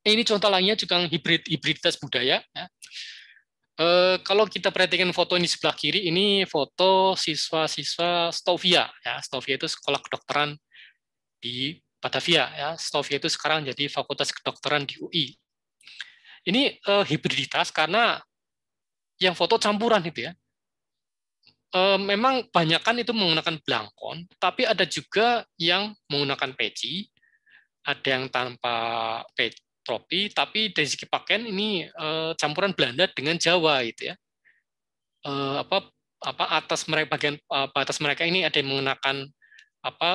Ini contoh lainnya juga hibriditas budaya. Ya. Kalau kita perhatikan foto ini sebelah kiri, ini foto siswa-siswa Stovia. Ya. Stovia itu sekolah kedokteran di Batavia. Ya. Stovia itu sekarang jadi Fakultas Kedokteran di UI. Ini hibriditas karena yang foto campuran itu ya. Memang banyakan itu menggunakan belangkon, tapi ada juga yang menggunakan peci, ada yang tanpa tropi, tapi dari segi pakaian ini campuran Belanda dengan Jawa itu ya. Apa atas mereka bagian atas mereka ini ada yang mengenakan apa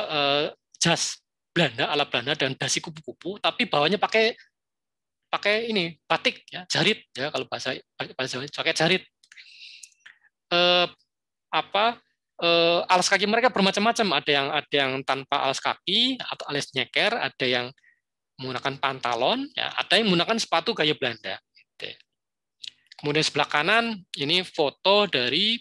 jas Belanda ala Belanda dan dasi kupu-kupu, tapi bawahnya pakai ini batik ya, jarit ya kalau bahasa Jawa pakai jarit. Apa alas kaki mereka bermacam-macam, ada yang tanpa alas kaki atau alas nyeker, ada yang menggunakan pantalon, ya, ada yang menggunakan sepatu gaya Belanda. Gitu. Kemudian sebelah kanan ini foto dari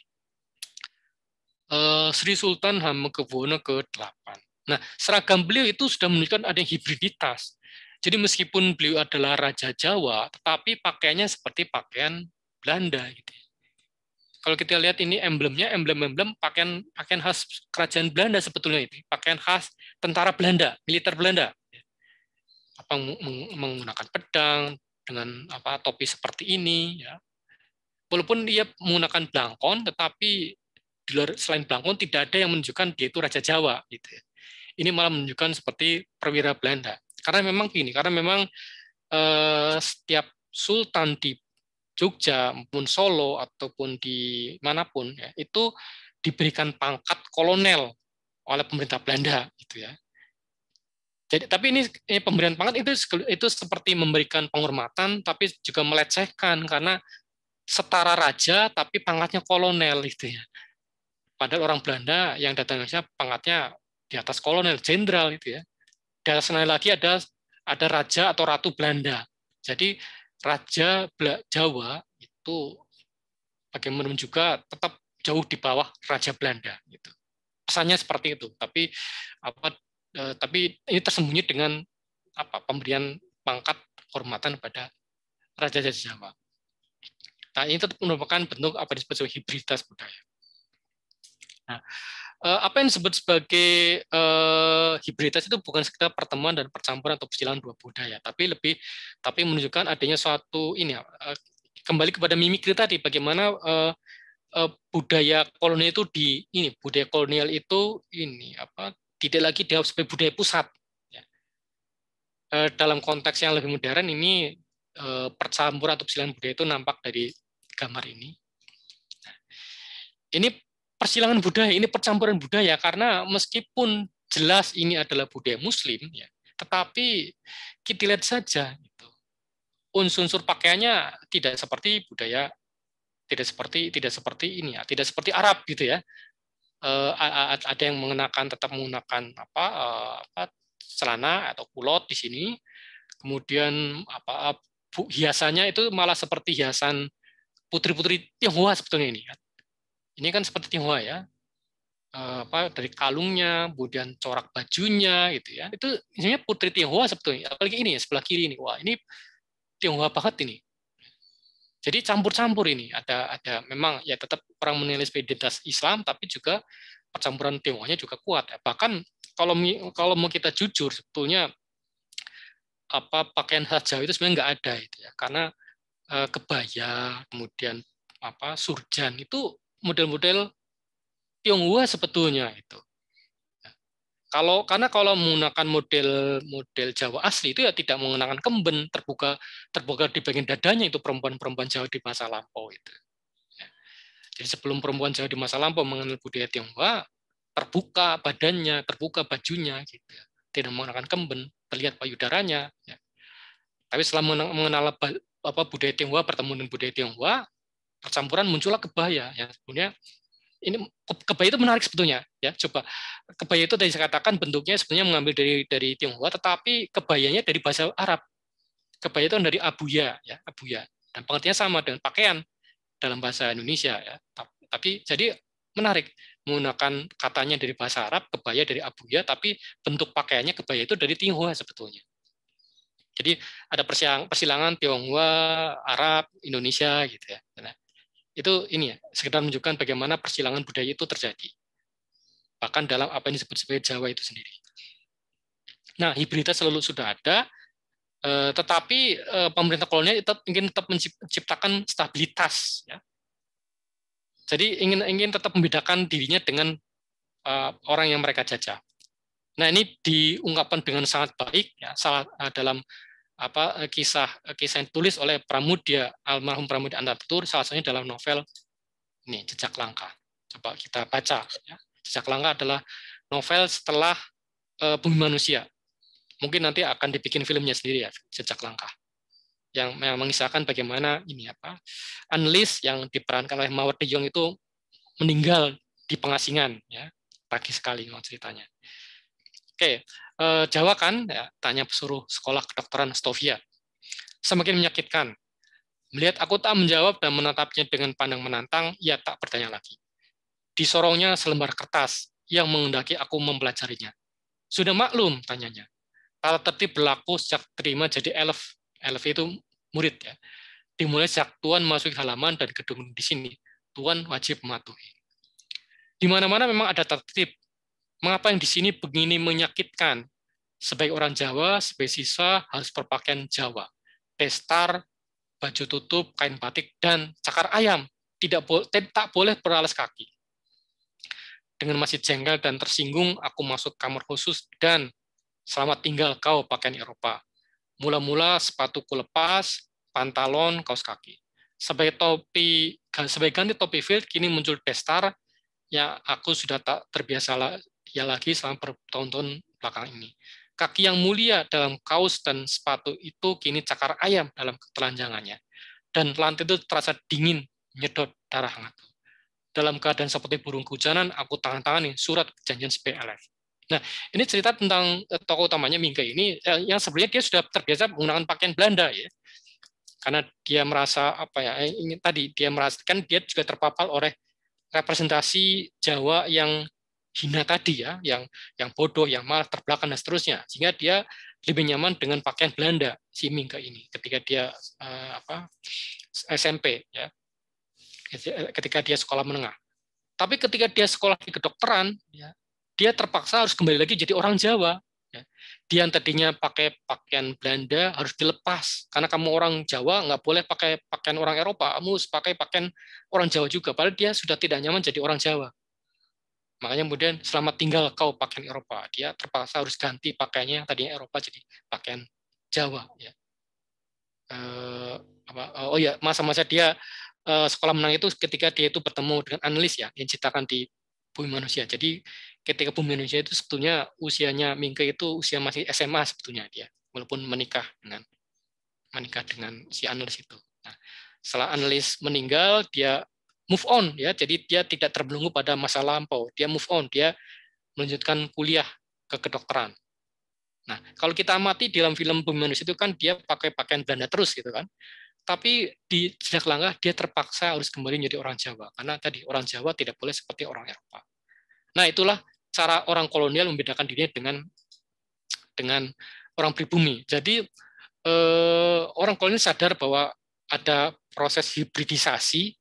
Sri Sultan Hamengkubuwono ke-8. Nah, seragam beliau itu sudah menunjukkan ada hibriditas. Jadi meskipun beliau adalah Raja Jawa, tetapi pakaiannya seperti pakaian Belanda. Gitu. Kalau kita lihat ini emblemnya, emblem pakaian khas kerajaan Belanda sebetulnya itu, pakaian khas tentara Belanda, militer Belanda. Apa menggunakan pedang dengan topi seperti ini ya. Walaupun dia menggunakan belangkon, tetapi di luar selain belangkon tidak ada yang menunjukkan dia itu Raja Jawa gitu ya. Ini malah menunjukkan seperti perwira Belanda. Karena memang setiap sultan di Jogja maupun Solo ataupun di manapun ya, itu diberikan pangkat kolonel oleh pemerintah Belanda gitu ya. Jadi tapi ini pemberian pangkat itu seperti memberikan penghormatan tapi juga melecehkan karena setara raja tapi pangkatnya kolonel gitu ya. Padahal orang Belanda yang datang ke Indonesia pangkatnya di atas kolonel, jenderal gitu ya. Di atasnya lagi ada raja atau ratu Belanda. Jadi raja Jawa itu bagaimana juga tetap jauh di bawah raja Belanda gitu. Pesannya seperti itu. Tapi ini tersembunyi dengan pemberian pangkat kehormatan pada raja Jawa. Nah, ini tetap merupakan bentuk apa disebut sebagai hibriditas budaya. Nah, apa yang disebut sebagai hibriditas itu bukan sekedar pertemuan dan percampuran atau persilangan dua budaya, tapi menunjukkan adanya suatu ini kembali kepada mimikri tadi, bagaimana budaya kolonial itu budaya kolonial itu tidak lagi dianggap sebagai budaya pusat. Ya. Dalam konteks yang lebih modern ini percampuran atau persilangan budaya itu nampak dari gambar ini. Nah, ini persilangan budaya, ini percampuran budaya karena meskipun jelas ini adalah budaya Muslim, ya, tetapi kita lihat saja gitu, unsur-unsur pakaiannya tidak seperti budaya, tidak seperti ini ya, tidak seperti Arab gitu ya. Ada yang tetap menggunakan celana atau kulot di sini, kemudian hiasannya itu malah seperti hiasan putri-putri Tionghoa sebetulnya ini. Ini kan seperti Tionghoa ya, dari kalungnya, kemudian corak bajunya gitu ya. Itu isinya putri Tionghoa sebetulnya. Apalagi ini ya sebelah kiri ini, wah ini Tionghoa banget ini. Jadi campur-campur ini. Ada memang ya tetap orang menilai identitas Islam, tapi juga percampuran Tionghoanya juga kuat. Bahkan kalau mau kita jujur, sebetulnya pakaian khas Jawa itu sebenarnya nggak ada itu ya, karena kebaya, kemudian surjan itu model-model Tionghoa sebetulnya itu. Karena kalau menggunakan model Jawa asli itu ya tidak menggunakan kemben, terbuka di bagian dadanya itu perempuan-perempuan Jawa di masa lampau itu. Jadi sebelum perempuan Jawa di masa lampau mengenal budaya Tionghoa, terbuka badannya, terbuka bajunya gitu. Tidak menggunakan kemben, terlihat payudaranya. Ya. Tapi setelah mengenal budaya Tionghoa, bertemu dengan budaya Tionghoa, percampuran muncullah kebaya. Ya. Sebenarnya ini kebaya itu menarik sebetulnya. Ya, coba kebaya itu tadi saya katakan bentuknya sebenarnya mengambil dari Tionghoa, tetapi kebayanya dari bahasa Arab. Kebaya itu dari abuya, ya, abuya. Dan pengertiannya sama dengan pakaian dalam bahasa Indonesia. Ya. Tapi jadi menarik menggunakan katanya dari bahasa Arab, kebaya dari abuya, tapi bentuk pakaiannya kebaya itu dari Tionghoa sebetulnya. Jadi ada persilangan Tionghoa, Arab, Indonesia gitu ya. Nah, itu ini ya, sekedar menunjukkan bagaimana persilangan budaya itu terjadi. Bahkan dalam apa yang disebut sebagai Jawa itu sendiri. Nah, hibriditas selalu sudah ada, tetapi pemerintah kolonial ingin tetap menciptakan stabilitas. Ya. Jadi ingin tetap membedakan dirinya dengan orang yang mereka jajah. Nah, ini diungkapkan dengan sangat baik ya, dalam kisah yang ditulis oleh Pramudia, almarhum Pramudia Anantatur, salah satunya dalam novel ini Jejak Langkah. Coba kita baca. Ya. Jejak Langkah adalah novel setelah Bumi Manusia. Mungkin nanti akan dibikin filmnya sendiri ya, Jejak Langkah, yang mengisahkan bagaimana Annelies yang diperankan oleh Mawar de Jong itu meninggal di pengasingan. Ya. Tragis sekali memang ceritanya. Oke, Jawa kan, ya, tanya pesuruh sekolah kedokteran Stovia. Semakin menyakitkan. Melihat aku tak menjawab dan menatapnya dengan pandang menantang, ia tak bertanya lagi. Disorongnya selembar kertas yang menghendaki aku mempelajarinya. Sudah maklum, tanyanya. Tata tertib berlaku sejak terima jadi elf. Elf itu murid ya. Dimulai sejak Tuan masuk halaman dan gedung di sini. Tuan wajib mematuhi. Di mana-mana memang ada tata tertib. Mengapa yang di sini begini menyakitkan? Sebagai orang Jawa, sebagai siswa harus berpakaian Jawa. Testar, baju tutup, kain batik, dan cakar ayam. Tak boleh beralas kaki. Dengan masih jengkel dan tersinggung, aku masuk kamar khusus dan selamat tinggal kau pakaian Eropa. Mula-mula sepatuku lepas, pantalon, kaos kaki. Sebagai ganti topi field, kini muncul testar, ya aku sudah tak terbiasa lagi selama bertahun-tahun belakang ini. Kaki yang mulia dalam kaos dan sepatu itu kini cakar ayam dalam ketelanjangannya. Dan lantai itu terasa dingin, menyedot darah hangat. Dalam keadaan seperti burung kehujanan, aku tangan-tangani surat perjanjian SPLF. Nah, ini cerita tentang tokoh utamanya Mingke ini, yang sebenarnya dia sudah terbiasa menggunakan pakaian Belanda ya. Karena dia merasa dia merasakan dia juga terpapar oleh representasi Jawa yang hina tadi ya, yang bodoh, yang malas, terbelakang dan seterusnya, sehingga dia lebih nyaman dengan pakaian Belanda si Mingke ini ketika dia SMP ya, ketika dia sekolah menengah. Tapi ketika dia sekolah di kedokteran, ya, dia terpaksa harus kembali lagi jadi orang Jawa. Ya. Dia yang tadinya pakai pakaian Belanda harus dilepas karena kamu orang Jawa nggak boleh pakai pakaian orang Eropa, kamu harus pakai pakaian orang Jawa juga. Padahal dia sudah tidak nyaman jadi orang Jawa. Makanya kemudian selamat tinggal kau pakaian Eropa. Dia terpaksa harus ganti pakaiannya tadinya Eropa jadi pakaian Jawa. Ya. Masa-masa dia sekolah menang itu ketika dia itu bertemu dengan Annelies ya, yang diciptakan di Bumi Manusia. Jadi ketika Bumi Manusia itu sebetulnya usianya Mingke itu usia masih SMA sebetulnya dia, walaupun menikah dengan si Annelies itu. Nah, setelah Annelies meninggal, dia move on ya, jadi dia tidak terbelenggu pada masa lampau, dia move on, dia melanjutkan kuliah ke kedokteran. Nah, kalau kita amati di dalam film Bumi Manusia itu kan dia pakai pakaian Belanda terus gitu kan. Tapi di Jejak Langkah dia terpaksa harus kembali menjadi orang Jawa karena tadi orang Jawa tidak boleh seperti orang Eropa. Nah, itulah cara orang kolonial membedakan dirinya dengan orang pribumi. Jadi orang kolonial sadar bahwa ada proses hibridisasi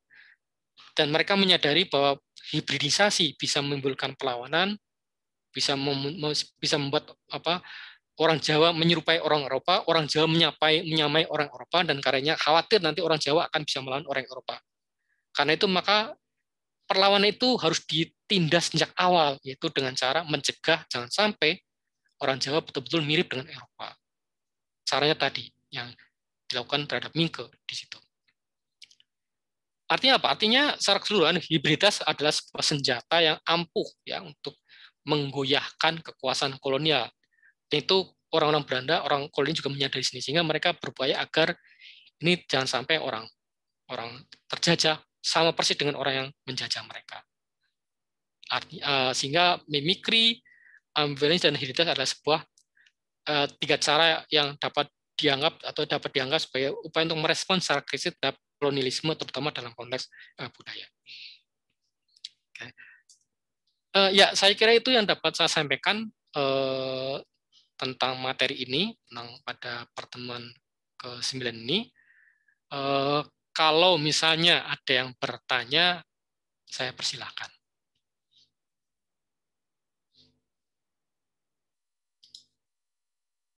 dan mereka menyadari bahwa hibridisasi, bisa menimbulkan perlawanan, bisa membuat orang Jawa menyerupai orang Eropa, orang Jawa menyamai orang Eropa, dan karenanya khawatir nanti orang Jawa akan bisa melawan orang Eropa. Karena itu maka perlawanan itu harus ditindas sejak awal, yaitu dengan cara mencegah jangan sampai orang Jawa betul-betul mirip dengan Eropa. Caranya tadi yang dilakukan terhadap Mingke di situ. Artinya apa? Artinya secara keseluruhan hibriditas adalah sebuah senjata yang ampuh ya untuk menggoyahkan kekuasaan kolonial. Dan itu orang-orang Belanda, orang koloni juga menyadari sini, sehingga mereka berupaya agar ini jangan sampai orang terjajah sama persis dengan orang yang menjajah mereka. Sehingga mimikri, ambivalens, dan hibriditas adalah sebuah tiga cara yang dapat dianggap sebagai upaya untuk merespons secara kritis terhadap kolonialisme, terutama dalam konteks budaya. Okay. Ya, saya kira itu yang dapat saya sampaikan tentang materi ini, tentang pada pertemuan ke-9 ini. Kalau misalnya ada yang bertanya, saya persilahkan.